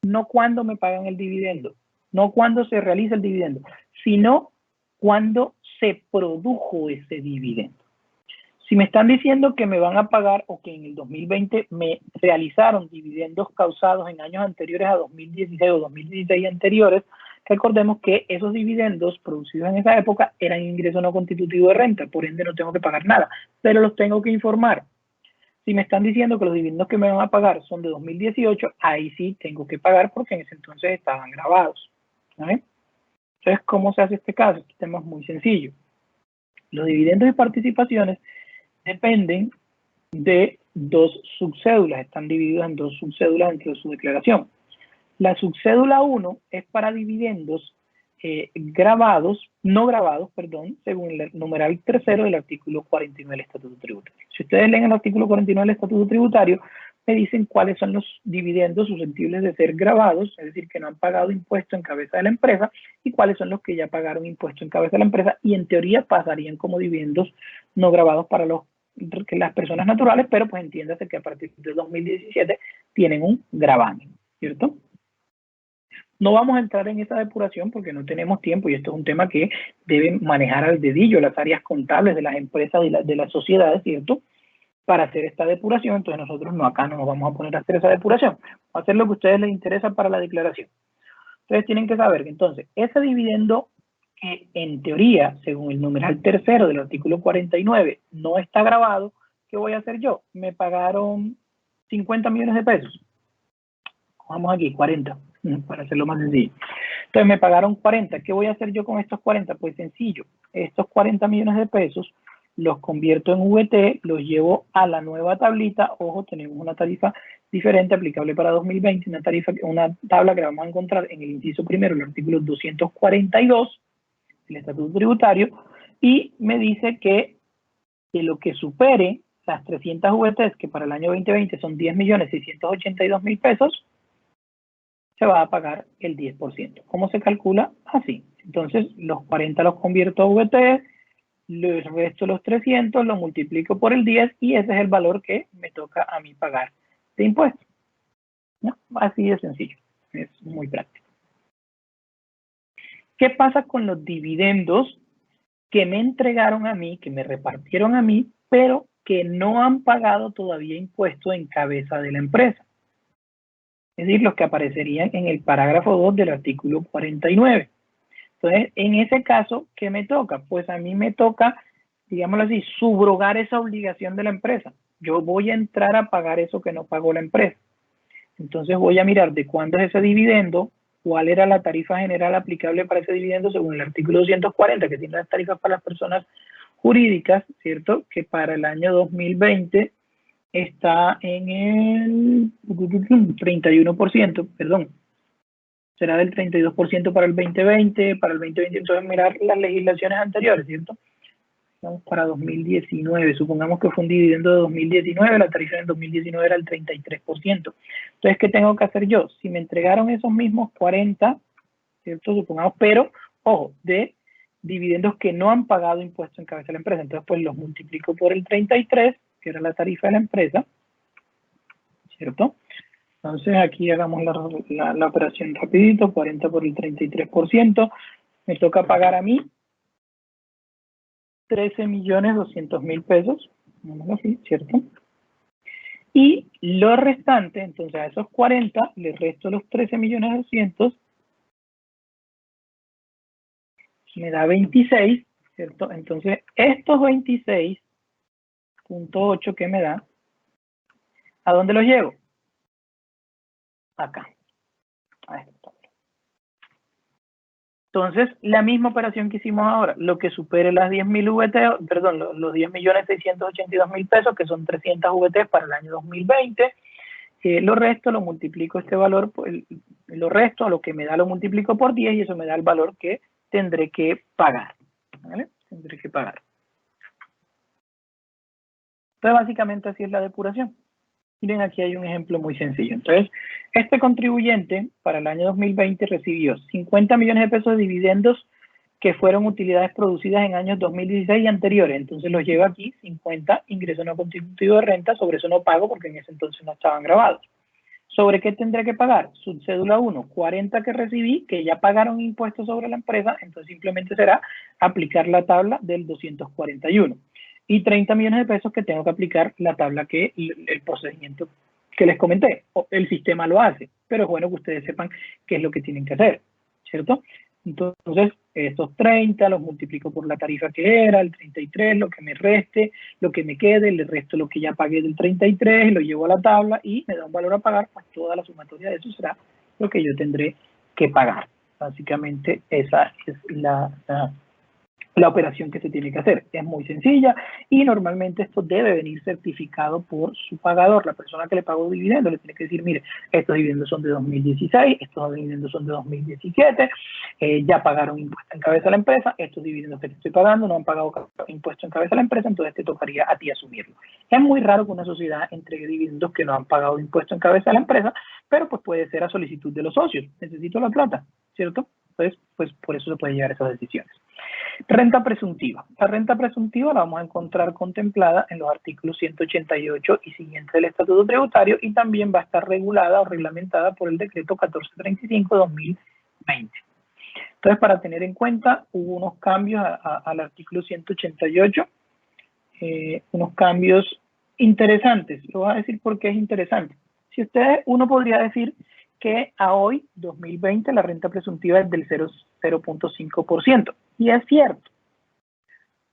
no cuando me pagan el dividendo, no cuando se realiza el dividendo, sino cuando se produjo ese dividendo. Si me están diciendo que me van a pagar o que en el 2020 me realizaron dividendos causados en años anteriores a 2016 o 2016 anteriores, recordemos que esos dividendos producidos en esa época eran ingreso no constitutivo de renta, por ende no tengo que pagar nada, pero los tengo que informar. Si me están diciendo que los dividendos que me van a pagar son de 2018, ahí sí tengo que pagar porque en ese entonces estaban grabados. ¿Vale? Entonces, ¿cómo se hace este caso? Este tema es muy sencillo. Los dividendos y participaciones dependen de dos subcédulas, están divididos en dos subcédulas dentro de su declaración. La subcédula 1 es para dividendos no grabados, según el numeral tercero del artículo 49 del Estatuto Tributario. Si ustedes leen el artículo 49 del Estatuto Tributario, me dicen cuáles son los dividendos susceptibles de ser grabados, es decir, que no han pagado impuesto en cabeza de la empresa, y cuáles son los que ya pagaron impuesto en cabeza de la empresa, y en teoría pasarían como dividendos no grabados para las personas naturales, pero pues entiéndase que a partir de 2017 tienen un gravamen, ¿cierto? No vamos a entrar en esa depuración porque no tenemos tiempo y esto es un tema que deben manejar al dedillo las áreas contables de las empresas y de las sociedades, ¿cierto? Para hacer esta depuración, entonces nosotros acá no nos vamos a poner a hacer esa depuración, vamos a hacer lo que a ustedes les interesa para la declaración. Ustedes tienen que saber que entonces ese dividendo que en teoría, según el numeral tercero del artículo 49, no está grabado, ¿qué voy a hacer yo? Me pagaron 50 millones de pesos. Vamos aquí, 40, para hacerlo más sencillo. Entonces me pagaron 40. ¿Qué voy a hacer yo con estos 40? Pues sencillo. Estos 40 millones de pesos los convierto en VT, los llevo a la nueva tablita. Ojo, tenemos una tarifa diferente aplicable para 2020, una tabla que la vamos a encontrar en el inciso primero, el artículo 242 del Estatuto Tributario, y me dice que de lo que supere las 300 VTs, que para el año 2020 son 10.682.000 pesos, se va a pagar el 10%. ¿Cómo se calcula? Así. Entonces, los 40 los convierto a VT, el resto los 300 lo multiplico por el 10 y ese es el valor que me toca a mí pagar de impuestos. ¿No? Así de sencillo. Es muy práctico. ¿Qué pasa con los dividendos que me entregaron a mí, que me repartieron a mí, pero que no han pagado todavía impuestos en cabeza de la empresa? Es decir, los que aparecerían en el parágrafo 2 del artículo 49. Entonces, en ese caso, ¿qué me toca? Pues a mí me toca, digámoslo así, subrogar esa obligación de la empresa. Yo voy a entrar a pagar eso que no pagó la empresa. Entonces voy a mirar de cuándo es ese dividendo, cuál era la tarifa general aplicable para ese dividendo según el artículo 240, que tiene las tarifas para las personas jurídicas, ¿cierto? Que para el año 2020 está en el 31%, perdón. Será del 32% para el 2020, para el 2020, entonces mirar las legislaciones anteriores, ¿cierto? Vamos para 2019, supongamos que fue un dividendo de 2019, la tarifa en 2019 era el 33%. Entonces, ¿qué tengo que hacer yo? Si me entregaron esos mismos 40, ¿cierto? Supongamos, pero, ojo, de dividendos que no han pagado impuestos en cabeza de la empresa, entonces pues los multiplico por el 33, que era la tarifa de la empresa, ¿cierto? Entonces aquí hagamos la operación rapidito, 40 por el 33%. Me toca pagar a mí 13.200.000 pesos. Así, ¿cierto? Y lo restante, entonces a esos 40 le resto los 13.200.000, me da 26, ¿cierto? Entonces estos 26.8 que me da, ¿a dónde los llevo? Acá. A esta tabla. Entonces, la misma operación que hicimos ahora, lo que supere las 10.000 VT, perdón, los 10.682.000 pesos, que son 300 VT para el año 2020, lo resto, lo multiplico este valor, lo resto, lo que me da lo multiplico por 10 y eso me da el valor que tendré que pagar, ¿vale? Tendré que pagar. Entonces, básicamente así es la depuración. Miren, aquí hay un ejemplo muy sencillo. Entonces, este contribuyente para el año 2020 recibió 50 millones de pesos de dividendos que fueron utilidades producidas en años 2016 y anteriores. Entonces los llevo aquí, 50 ingresos no constitutivos de renta, sobre eso no pago porque en ese entonces no estaban grabados. ¿Sobre qué tendré que pagar? Subcédula 1, 40 que recibí, que ya pagaron impuestos sobre la empresa, entonces simplemente será aplicar la tabla del 241. Y 30 millones de pesos que tengo que aplicar la tabla que el procedimiento que les comenté. El sistema lo hace, pero es bueno que ustedes sepan qué es lo que tienen que hacer, ¿cierto? Entonces, estos 30 los multiplico por la tarifa que era, el 33, lo que me reste, lo que me quede, le resto lo que ya pagué del 33, lo llevo a la tabla y me da un valor a pagar, pues toda la sumatoria de eso será lo que yo tendré que pagar. Básicamente esa es la operación que se tiene que hacer. Es muy sencilla y normalmente esto debe venir certificado por su pagador. La persona que le pagó dividendos le tiene que decir, mire, estos dividendos son de 2016, estos dividendos son de 2017, ya pagaron impuesto en cabeza a la empresa, estos dividendos que te estoy pagando no han pagado impuesto en cabeza a la empresa, entonces te tocaría a ti asumirlo. Es muy raro que una sociedad entregue dividendos que no han pagado impuesto en cabeza a la empresa, pero pues puede ser a solicitud de los socios. Necesito la plata, ¿cierto? Entonces, pues por eso se puede llegar a esas decisiones. Renta presuntiva. La renta presuntiva la vamos a encontrar contemplada en los artículos 188 y siguientes del Estatuto Tributario y también va a estar regulada o reglamentada por el decreto 1435/2020. Entonces, para tener en cuenta, hubo unos cambios al artículo 188, unos cambios interesantes. Lo voy a decir por qué es interesante. Si ustedes, uno podría decir que a hoy, 2020, la renta presuntiva es del 0.5%. Y es cierto,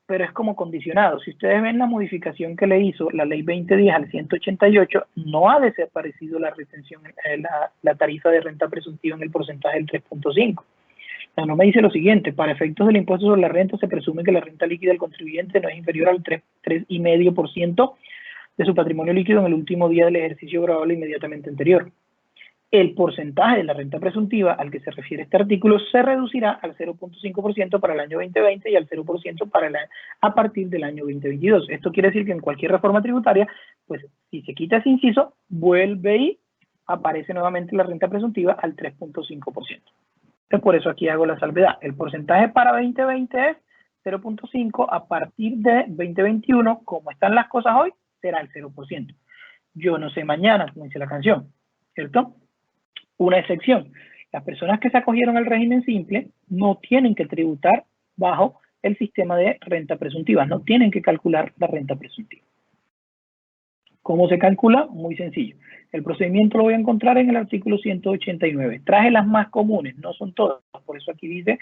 pero es como condicionado. Si ustedes ven la modificación que le hizo la ley 2010 al 188, no ha desaparecido la retención, la tarifa de renta presuntiva en el porcentaje del 3.5. La norma dice lo siguiente: para efectos del impuesto sobre la renta se presume que la renta líquida del contribuyente no es inferior al 3,5% de su patrimonio líquido en el último día del ejercicio grabable inmediatamente anterior. El porcentaje de la renta presuntiva al que se refiere este artículo se reducirá al 0.5% para el año 2020 y al 0% a partir del año 2022. Esto quiere decir que en cualquier reforma tributaria, pues si se quita ese inciso, vuelve y aparece nuevamente la renta presuntiva al 3.5%. Entonces, por eso aquí hago la salvedad. El porcentaje para 2020 es 0.5, a partir de 2021, como están las cosas hoy, será el 0%. Yo no sé mañana, como dice la canción, ¿cierto? Una excepción: las personas que se acogieron al régimen simple no tienen que tributar bajo el sistema de renta presuntiva, no tienen que calcular la renta presuntiva. ¿Cómo se calcula? Muy sencillo. El procedimiento lo voy a encontrar en el artículo 189. Traje las más comunes, no son todas, por eso aquí dice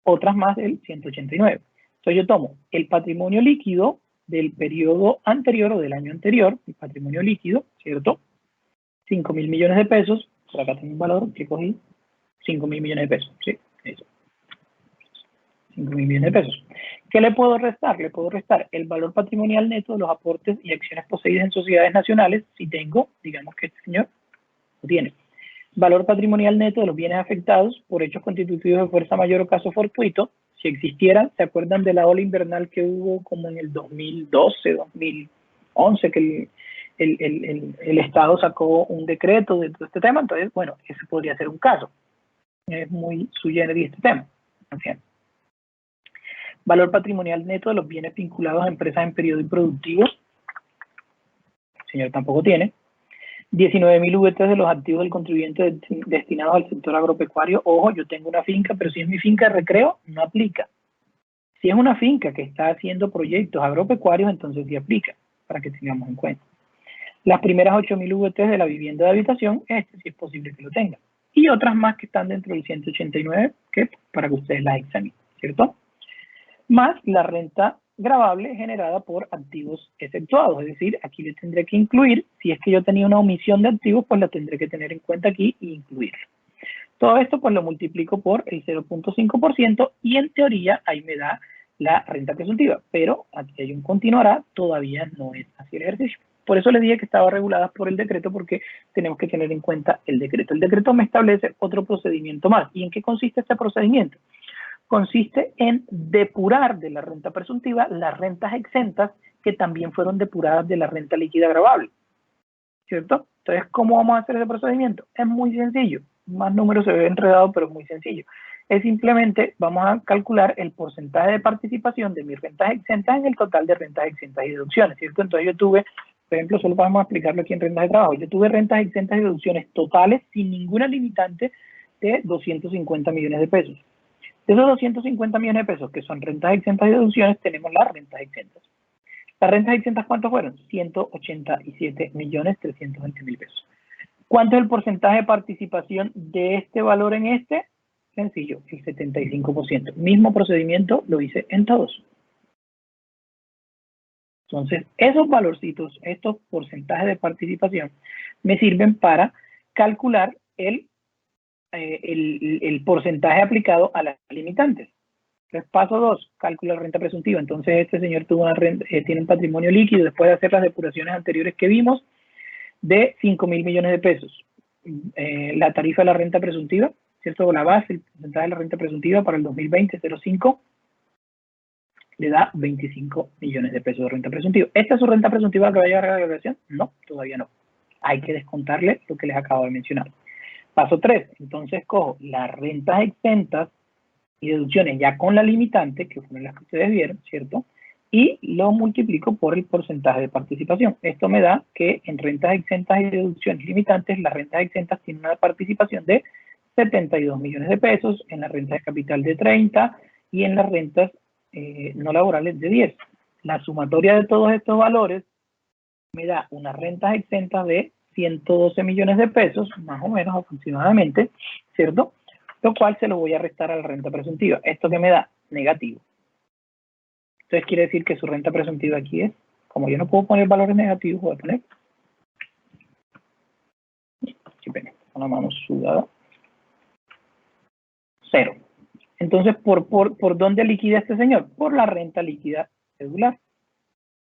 otras más del 189. Entonces yo tomo el patrimonio líquido del periodo anterior o del año anterior, el patrimonio líquido, ¿cierto? 5.000 millones de pesos, por acá tengo un valor que cogí, 5.000 millones de pesos, ¿sí? Eso. 5.000 millones de pesos. ¿Qué le puedo restar? Le puedo restar el valor patrimonial neto de los aportes y acciones poseídas en sociedades nacionales, si tengo, digamos que este señor lo tiene. Valor patrimonial neto de los bienes afectados por hechos constitutivos de fuerza mayor o caso fortuito, si existieran. ¿Se acuerdan de la ola invernal que hubo como en el 2012, 2011, que el Estado sacó un decreto de todo este tema? Entonces, bueno, ese podría ser un caso. Es muy sui generis este tema. ¿Okay? Valor patrimonial neto de los bienes vinculados a empresas en periodo improductivo. El señor tampoco tiene. 19.000 VT de los activos del contribuyente destinados al sector agropecuario. Ojo, yo tengo una finca, pero si es mi finca de recreo, no aplica. Si es una finca que está haciendo proyectos agropecuarios, entonces sí aplica, para que tengamos en cuenta. Las primeras 8.000 VT de la vivienda de habitación, sí es posible que lo tenga. Y otras más que están dentro del 189, que para que ustedes las examinen, ¿cierto? Más la renta gravable generada por activos exceptuados, es decir, aquí le tendré que incluir, si es que yo tenía una omisión de activos, pues la tendré que tener en cuenta aquí e incluirlo. Todo esto pues lo multiplico por el 0.5% y en teoría ahí me da la renta presuntiva, pero aquí hay un continuará, todavía no es así el ejercicio. Por eso les dije que estaba regulada por el decreto, porque tenemos que tener en cuenta el decreto. El decreto me establece otro procedimiento más. ¿Y en qué consiste este procedimiento? Consiste en depurar de la renta presuntiva las rentas exentas que también fueron depuradas de la renta líquida gravable, ¿cierto? Entonces, ¿cómo vamos a hacer ese procedimiento? Es muy sencillo. Más números se ve enredado, pero es muy sencillo. Es simplemente, vamos a calcular el porcentaje de participación de mis rentas exentas en el total de rentas exentas y deducciones, ¿cierto? Entonces yo tuve, por ejemplo, solo vamos a explicarlo aquí en rentas de trabajo, yo tuve rentas exentas y deducciones totales sin ninguna limitante de 250 millones de pesos. De esos 250 millones de pesos, que son rentas exentas y deducciones, tenemos las rentas exentas. ¿Las rentas exentas cuántos fueron? 187.320.000 pesos. ¿Cuánto es el porcentaje de participación de este valor en este? Sencillo, el 75%. Mismo procedimiento lo hice en todos. Entonces, esos valorcitos, estos porcentajes de participación, me sirven para calcular el porcentaje aplicado a las limitantes. Entonces, paso 2, cálculo de renta presuntiva. Entonces, este señor tuvo una renta, tiene un patrimonio líquido después de hacer las depuraciones anteriores que vimos de 5.000 millones de pesos. La tarifa de la renta presuntiva, ¿cierto? La base, el porcentaje de la renta presuntiva para el 2020, 0,5, le da 25 millones de pesos de renta presuntiva. ¿Esta es su renta presuntiva que va a llevar a la declaración? No, todavía no. Hay que descontarle lo que les acabo de mencionar. Paso 3, entonces cojo las rentas exentas y deducciones ya con la limitante, que fueron las que ustedes vieron, ¿cierto? Y lo multiplico por el porcentaje de participación. Esto me da que en rentas exentas y deducciones limitantes, las rentas exentas tienen una participación de 72 millones de pesos, en las rentas de capital de 30 y en las rentas no laborales de 10. La sumatoria de todos estos valores me da unas rentas exentas de 112 millones de pesos, más o menos aproximadamente, ¿cierto? Lo cual se lo voy a restar a la renta presuntiva. ¿Esto qué me da? Negativo. Entonces quiere decir que su renta presuntiva aquí es, como yo no puedo poner valores negativos, voy a poner, qué pena, con la mano sudada, 0. Entonces, ¿por dónde liquida este señor? Por la renta líquida cedular.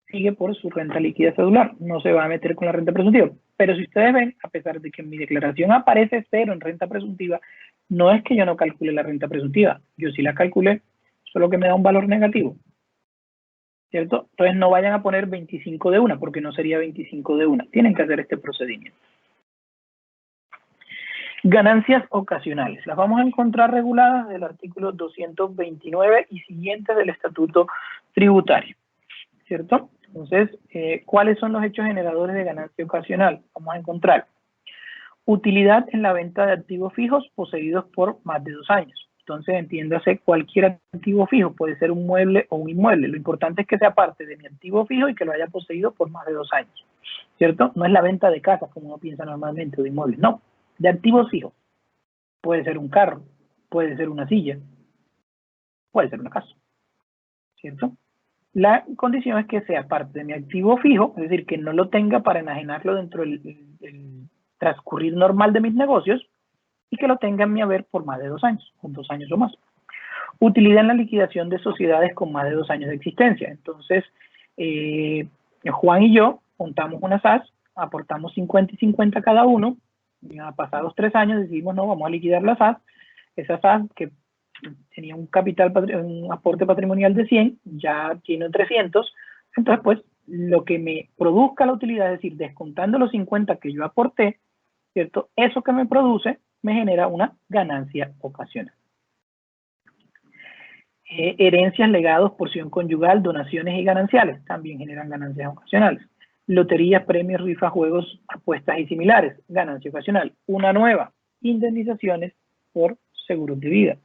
Sigue por su renta líquida cedular. No se va a meter con la renta presuntiva. Pero si ustedes ven, a pesar de que en mi declaración aparece 0 en renta presuntiva, no es que yo no calcule la renta presuntiva. Yo sí la calculé, solo que me da un valor negativo, ¿cierto? Entonces no vayan a poner 25 de una, porque no sería 25 de una. Tienen que hacer este procedimiento. Ganancias ocasionales. Las vamos a encontrar reguladas del artículo 229 y siguientes del Estatuto Tributario, ¿cierto? Entonces, ¿cuáles son los hechos generadores de ganancia ocasional? Vamos a encontrar utilidad en la venta de activos fijos poseídos por más de 2 años. Entonces, entiéndase, cualquier activo fijo, puede ser un mueble o un inmueble. Lo importante es que sea parte de mi activo fijo y que lo haya poseído por más de 2 años, ¿cierto? No es la venta de casas, como uno piensa normalmente, o de inmuebles, no. De activos fijos. Puede ser un carro, puede ser una silla, puede ser una casa, ¿cierto? La condición es que sea parte de mi activo fijo, es decir, que no lo tenga para enajenarlo dentro del transcurrir normal de mis negocios y que lo tenga en mi haber por más de 2 años, con 2 años o más. Utilidad en la liquidación de sociedades con más de 2 años de existencia. Entonces, Juan y yo juntamos una SAS, aportamos 50 y 50 cada uno, ya pasados 3 años decidimos, no, vamos a liquidar la SAS, esa SAS que tenía un aporte patrimonial de 100, ya tiene 300, entonces pues lo que me produzca la utilidad, es decir, descontando los 50 que yo aporté, ¿cierto? Eso que me produce me genera una ganancia ocasional. Herencias, legados, porción conyugal, donaciones y gananciales también generan ganancias ocasionales. loterías, premios, rifas, juegos, apuestas y similares, ganancia ocasional. Una nueva, indemnizaciones por seguros de vida.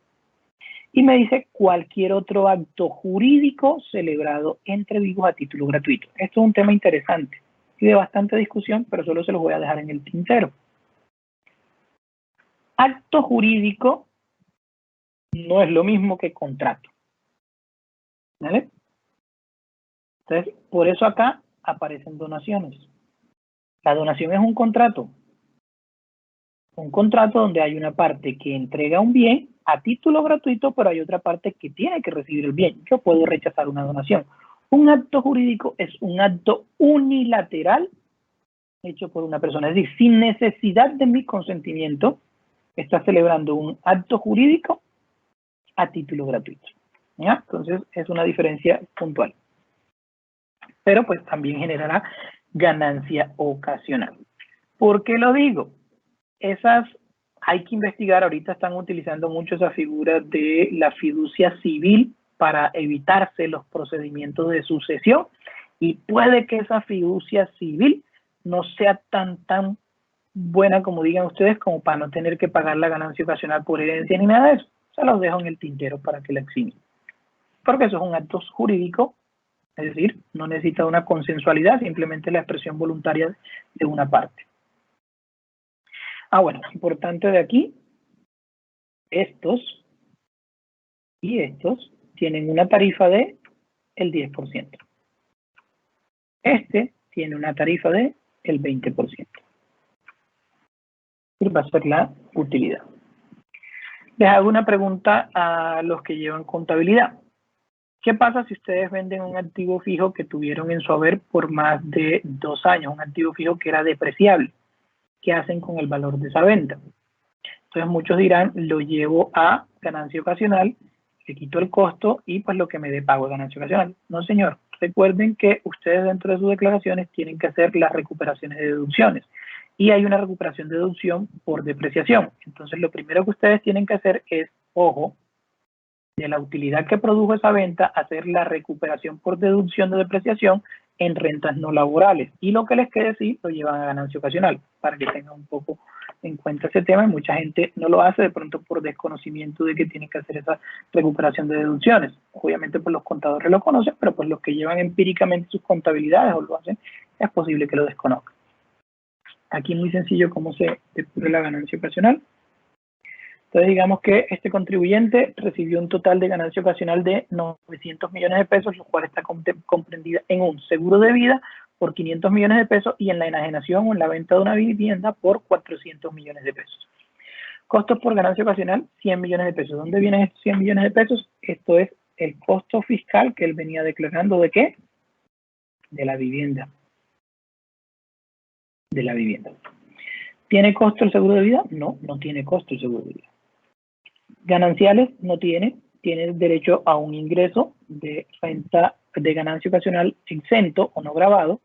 Y me dice cualquier otro acto jurídico celebrado entre vivos a título gratuito. Esto es un tema interesante y de bastante discusión, pero solo se los voy a dejar en el tintero. Acto jurídico no es lo mismo que contrato. ¿Vale? Entonces, por eso acá aparecen donaciones. La donación es un contrato. Un contrato donde hay una parte que entrega un bien a título gratuito, pero hay otra parte que tiene que recibir el bien. Yo puedo rechazar una donación. Un acto jurídico es un acto unilateral hecho por una persona. Es decir, sin necesidad de mi consentimiento, está celebrando un acto jurídico a título gratuito. ¿Ya? Entonces, es una diferencia puntual. Pero pues también generará ganancia ocasional. ¿Por qué lo digo? Hay que investigar, ahorita están utilizando mucho esa figura de la fiducia civil para evitarse los procedimientos de sucesión y puede que esa fiducia civil no sea tan buena como digan ustedes como para no tener que pagar la ganancia ocasional por herencia ni nada de eso. Se los dejo en el tintero para que la eximen. Porque eso es un acto jurídico, es decir, no necesita una consensualidad, simplemente la expresión voluntaria de una parte. Bueno, importante de aquí, estos y estos tienen una tarifa de el 10%. Este tiene una tarifa de el 20%. Y va a ser la utilidad. Les hago una pregunta a los que llevan contabilidad. ¿Qué pasa si ustedes venden un activo fijo que tuvieron en su haber por más de 2 años? Un activo fijo que era depreciable. ¿Qué hacen con el valor de esa venta? Entonces muchos dirán, lo llevo a ganancia ocasional, le quito el costo y pues lo que me dé pago de ganancia ocasional. No, señor. Recuerden que ustedes dentro de sus declaraciones tienen que hacer las recuperaciones de deducciones. Y hay una recuperación de deducción por depreciación. Entonces lo primero que ustedes tienen que hacer es, ojo, de la utilidad que produjo esa venta, hacer la recuperación por deducción de depreciación en rentas no laborales. Y lo que les quede sí lo llevan a ganancia ocasional, para que tengan un poco en cuenta ese tema. Y mucha gente no lo hace de pronto por desconocimiento de que tienen que hacer esa recuperación de deducciones. Obviamente pues los contadores lo conocen, pero pues los que llevan empíricamente sus contabilidades o lo hacen, es posible que lo desconozcan. Aquí muy sencillo cómo se depura la ganancia ocasional. Entonces digamos que este contribuyente recibió un total de ganancia ocasional de 900 millones de pesos, lo cual está comprendida en un seguro de vida por 500 millones de pesos y en la enajenación o en la venta de una vivienda por 400 millones de pesos. Costos por ganancia ocasional, 100 millones de pesos. ¿Dónde vienen estos 100 millones de pesos? Esto es el costo fiscal que él venía declarando. ¿De qué? De la vivienda. De la vivienda. ¿Tiene costo el seguro de vida? No, no tiene costo el seguro de vida. Gananciales no tiene derecho a un ingreso de renta de ganancia ocasional exento o no grabado,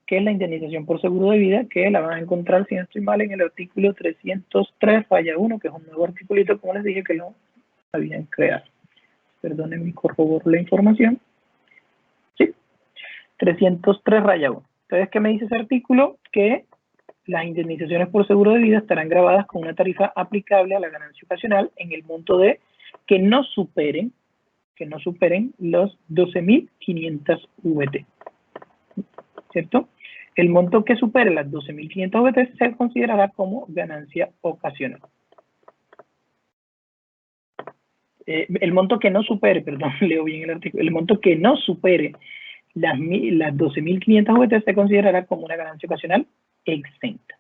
que es la indemnización por seguro de vida, que la van a encontrar, si no estoy mal, en el artículo 303, falla 1, que es un nuevo articulito, como les dije, que lo habían creado. Perdónenme, corroboro la información. Sí, 303, raya 1. Entonces, ¿qué me dice ese artículo? Que las indemnizaciones por seguro de vida estarán grabadas con una tarifa aplicable a la ganancia ocasional en el monto de que no superen los 12.500 VT. ¿Cierto? El monto que supere las 12.500 VT se considerará como ganancia ocasional. El monto que no supere, perdón, leo bien el artículo, el monto que no supere las 12.500 VT se considerará como una ganancia ocasional exenta.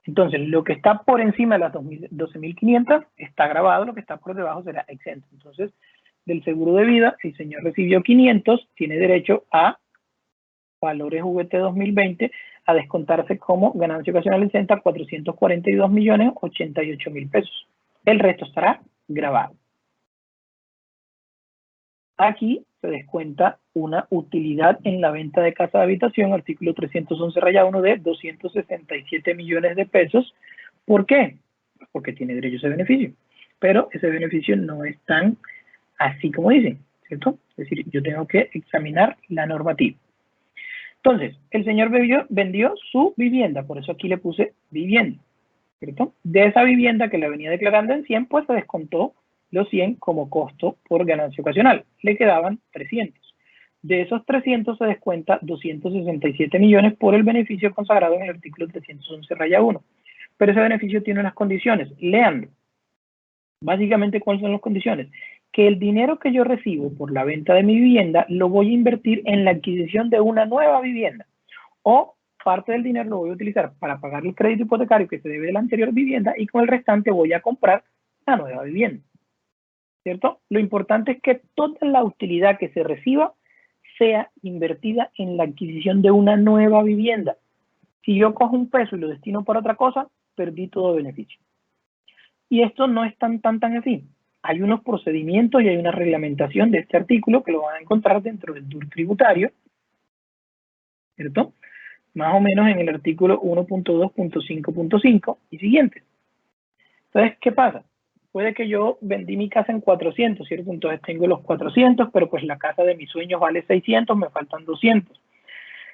Entonces, lo que está por encima de las 12.500 está grabado, lo que está por debajo será exento. Entonces, del seguro de vida, si el señor recibió 500, tiene derecho a valores VT 2020 a descontarse como ganancia ocasional exenta 442.088.000 pesos. El resto estará grabado. Aquí se descuenta una utilidad en la venta de casa de habitación, artículo 311, raya 1, de 267 millones de pesos. ¿Por qué? Porque tiene derecho a ese beneficio. Pero ese beneficio no es tan así como dicen, ¿cierto? Es decir, yo tengo que examinar la normativa. Entonces, el señor vendió su vivienda, por eso aquí le puse vivienda, ¿cierto? De esa vivienda que la venía declarando en 100, pues se descontó los 100 como costo por ganancia ocasional. Le quedaban 300. De esos 300 se descuenta 267 millones por el beneficio consagrado en el artículo 311-1. Pero ese beneficio tiene unas condiciones. Léanlo. Básicamente, ¿cuáles son las condiciones? Que el dinero que yo recibo por la venta de mi vivienda lo voy a invertir en la adquisición de una nueva vivienda. O parte del dinero lo voy a utilizar para pagar el crédito hipotecario que se debe de la anterior vivienda y con el restante voy a comprar la nueva vivienda. ¿Cierto? Lo importante es que toda la utilidad que se reciba sea invertida en la adquisición de una nueva vivienda. Si yo cojo un peso y lo destino para otra cosa, perdí todo beneficio. Y esto no es tan así. Hay unos procedimientos y hay una reglamentación de este artículo que lo van a encontrar dentro del DUR tributario, ¿cierto? Más o menos en el artículo 1.2.5.5 y siguientes. Entonces, ¿qué pasa? Puede que yo vendí mi casa en 400, ¿cierto? Entonces tengo los 400, pero pues la casa de mis sueños vale 600, me faltan 200.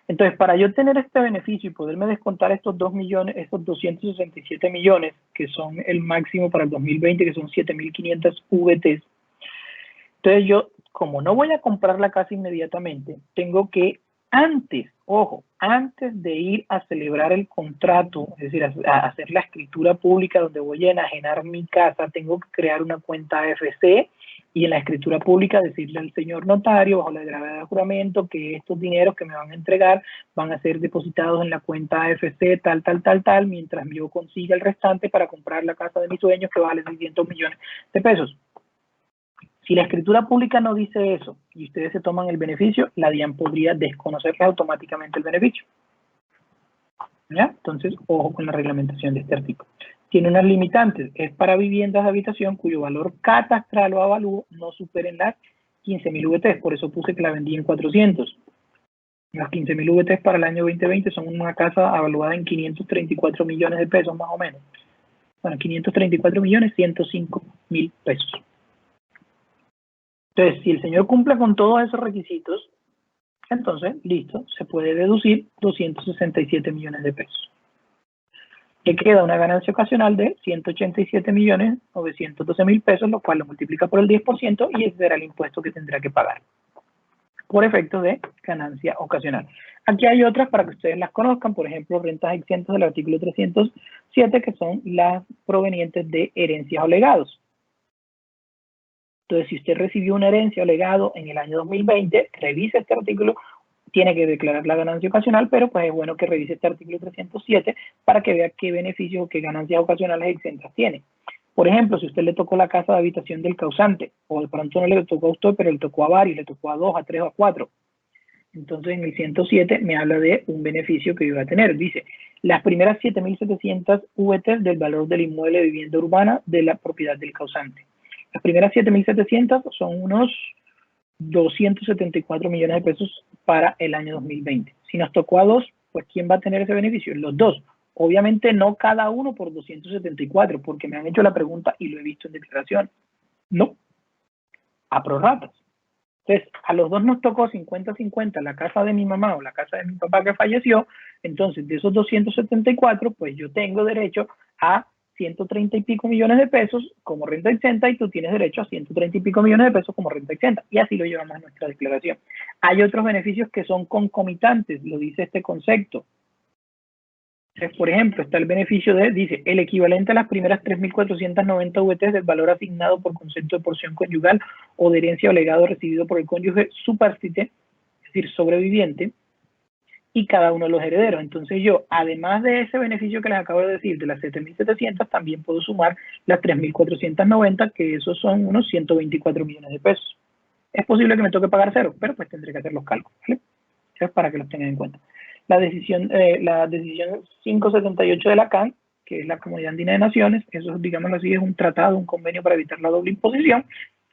Entonces, para yo tener este beneficio y poderme descontar estos 2 millones, estos 267 millones, que son el máximo para el 2020, que son 7.500 VTs, entonces yo, como no voy a comprar la casa inmediatamente, tengo que antes, ojo, antes de ir a celebrar el contrato, es decir, a hacer la escritura pública donde voy a enajenar mi casa, tengo que crear una cuenta AFC y en la escritura pública decirle al señor notario, bajo la gravedad de juramento, que estos dineros que me van a entregar van a ser depositados en la cuenta AFC, tal, mientras yo consiga el restante para comprar la casa de mis sueños que vale 600 millones de pesos. Si la escritura pública no dice eso y ustedes se toman el beneficio, la DIAN podría desconocerle automáticamente el beneficio. ¿Ya? Entonces, ojo con la reglamentación de este artículo. Tiene unas limitantes. Es para viviendas de habitación cuyo valor catastral o avalúo no superen las 15.000 VTs. Por eso puse que la vendí en 400. Las 15.000 VTs para el año 2020 son una casa avaluada en 534 millones de pesos más o menos. Bueno, 534 millones, 105.000 pesos. Entonces, si el señor cumple con todos esos requisitos, entonces, listo, se puede deducir 267 millones de pesos. Le queda una ganancia ocasional de 187.912.000 pesos, lo cual lo multiplica por el 10% y ese será el impuesto que tendrá que pagar por efecto de ganancia ocasional. Aquí hay otras para que ustedes las conozcan, por ejemplo, rentas exentas del artículo 307, que son las provenientes de herencias o legados. Entonces, si usted recibió una herencia o legado en el año 2020, revise este artículo, tiene que declarar la ganancia ocasional, pero pues es bueno que revise este artículo 307 para que vea qué beneficios o qué ganancias ocasionales exentas tiene. Por ejemplo, si usted le tocó la casa de habitación del causante, o de pronto no le tocó a usted, pero le tocó a varios, le tocó a 2, a 3 o a 4. Entonces, en el 107 me habla de un beneficio que iba a tener. Dice, las primeras 7.700 VTs del valor del inmueble de vivienda urbana de la propiedad del causante. Las primeras 7.700 son unos 274 millones de pesos para el año 2020. Si nos tocó a 2, pues ¿quién va a tener ese beneficio? Los 2. Obviamente no cada uno por 274, porque me han hecho la pregunta y lo he visto en declaración. No, a prorratas. Entonces, a los 2 nos tocó 50-50 la casa de mi mamá o la casa de mi papá que falleció. Entonces, de esos 274, pues yo tengo derecho a 130 y pico millones de pesos como renta exenta y tú tienes derecho a 130 y pico millones de pesos como renta exenta. Y así lo llevamos a nuestra declaración. Hay otros beneficios que son concomitantes, lo dice este concepto. Entonces, por ejemplo, está el beneficio de, dice, el equivalente a las primeras 3.490 VTs del valor asignado por concepto de porción conyugal o de herencia o legado recibido por el cónyuge superstite, es decir, sobreviviente, y cada uno de los herederos. Entonces yo, además de ese beneficio que les acabo de decir, de las 7.700, también puedo sumar las 3.490, que esos son unos 124 millones de pesos. Es posible que me toque pagar cero, pero pues tendré que hacer los cálculos, ¿vale? Eso es para que los tengan en cuenta. La decisión 578 de la CAN, que es la Comunidad Andina de Naciones, eso, digámoslo así, es un tratado, un convenio para evitar la doble imposición.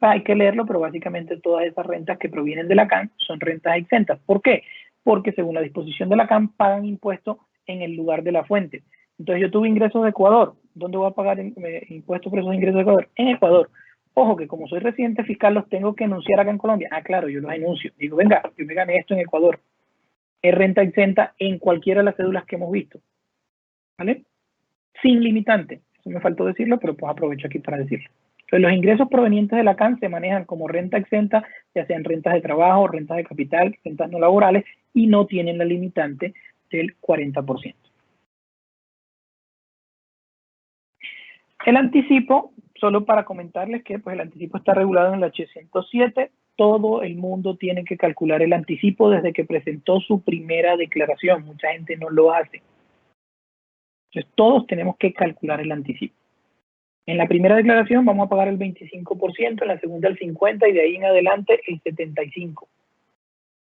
Hay que leerlo, pero básicamente todas esas rentas que provienen de la CAN son rentas exentas. ¿Por qué? Porque según la disposición de la CAN pagan impuestos en el lugar de la fuente. Entonces yo tuve ingresos de Ecuador. ¿Dónde voy a pagar impuestos por esos ingresos de Ecuador? En Ecuador. Ojo que como soy residente fiscal los tengo que enunciar acá en Colombia. Ah, claro, yo los enuncio. Digo, venga, yo me gané esto en Ecuador. es renta exenta en cualquiera de las cédulas que hemos visto, ¿vale? Sin limitante. Eso me faltó decirlo, pero pues aprovecho aquí para decirlo. Entonces, los ingresos provenientes de la CAN se manejan como renta exenta, ya sean rentas de trabajo, rentas de capital, rentas no laborales, y no tienen la limitante del 40%. El anticipo, solo para comentarles que pues, el anticipo está regulado en el H107. Todo el mundo tiene que calcular el anticipo desde que presentó su primera declaración. Mucha gente no lo hace. Entonces, todos tenemos que calcular el anticipo. En la primera declaración vamos a pagar el 25%, en la segunda el 50% y de ahí en adelante el 75%.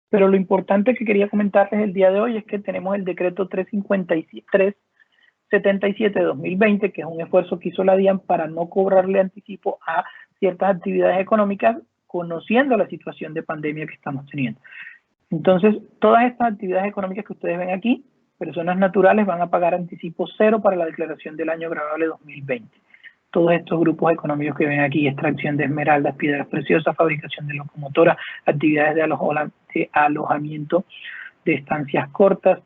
Pero lo importante que quería comentarles el día de hoy es que tenemos el decreto 377 de 2020, que es un esfuerzo que hizo la DIAN para no cobrarle anticipo a ciertas actividades económicas, conociendo la situación de pandemia que estamos teniendo. Entonces, todas estas actividades económicas que ustedes ven aquí, personas naturales van a pagar anticipo cero para la declaración del año gravable 2020. Todos estos grupos económicos que ven aquí, extracción de esmeraldas, piedras preciosas, fabricación de locomotoras, actividades de alojamiento de estancias cortas,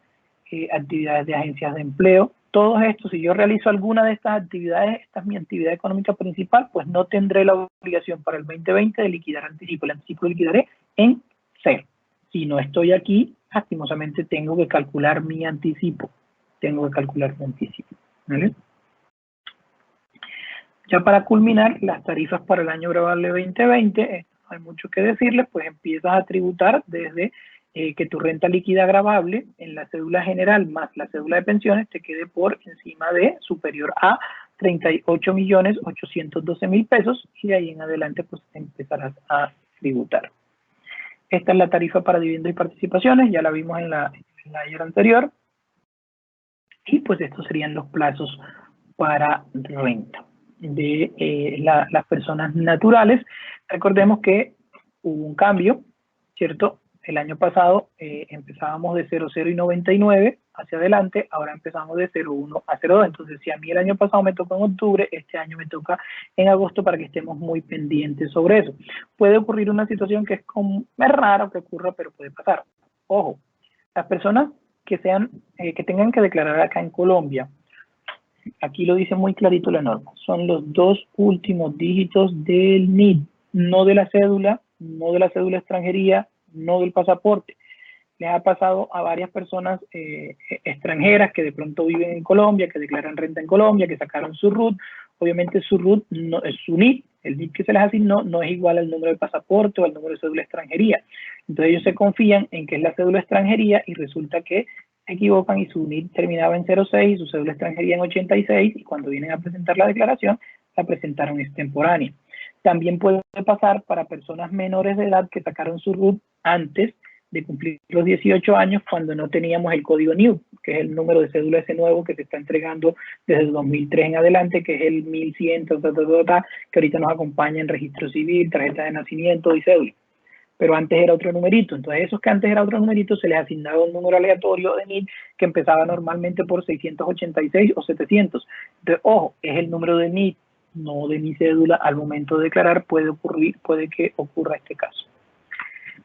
actividades de agencias de empleo, todos estos, si yo realizo alguna de estas actividades, esta es mi actividad económica principal, pues no tendré la obligación para el 2020 de liquidar anticipo. El anticipo lo liquidaré en cero. Si no estoy aquí, lastimosamente tengo que calcular mi anticipo. ¿Vale? Ya para culminar, las tarifas para el año gravable 2020, no hay mucho que decirles, pues empiezas a tributar desde que tu renta líquida gravable en la cédula general más la cédula de pensiones te quede por encima de superior a 38.812.000 pesos y de ahí en adelante pues empezarás a tributar. Esta es la tarifa para dividendos y participaciones, ya la vimos en la ayer anterior. Y pues estos serían los plazos para renta de las personas naturales. Recordemos que hubo un cambio, ¿cierto? El año pasado empezábamos de 0,0 y 99 hacia adelante, ahora empezamos de 0,1 a 0,2. Entonces, si a mí el año pasado me tocó en octubre, este año me toca en agosto para que estemos muy pendientes sobre eso. Puede ocurrir una situación que es raro que ocurra, pero puede pasar. Ojo, las personas que tengan que declarar acá en Colombia, aquí lo dice muy clarito la norma, son los 2 últimos dígitos del NID, no de la cédula, no de la cédula de extranjería, no del pasaporte. Les ha pasado a varias personas extranjeras que de pronto viven en Colombia, que declaran renta en Colombia, que sacaron su RUT. Obviamente su RUT, no, es su NID, el NID que se les asignó no es igual al número de pasaporte o al número de cédula de extranjería. Entonces ellos se confían en que es la cédula de extranjería y resulta que se equivocan y su NID terminaba en 06 y su cédula de extranjería en 86 y cuando vienen a presentar la declaración la presentaron extemporánea. También puede pasar para personas menores de edad que sacaron su RUT antes de cumplir los 18 años cuando no teníamos el código NIU, que es el número de cédula ese nuevo que se está entregando desde el 2003 en adelante, que es el 1100, que ahorita nos acompaña en registro civil, tarjeta de nacimiento y cédula. Pero antes era otro numerito. Entonces, esos que antes era otro numerito, se les asignaba un número aleatorio de NID que empezaba normalmente por 686 o 700. Entonces, ojo, es el número de NID, no de mi cédula. Al momento de declarar puede que ocurra este caso.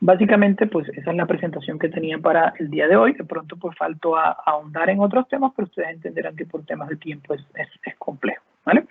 Básicamente, pues esa es la presentación que tenía para el día de hoy. De pronto, pues faltó a ahondar en otros temas, pero ustedes entenderán que por temas de tiempo es complejo, ¿vale?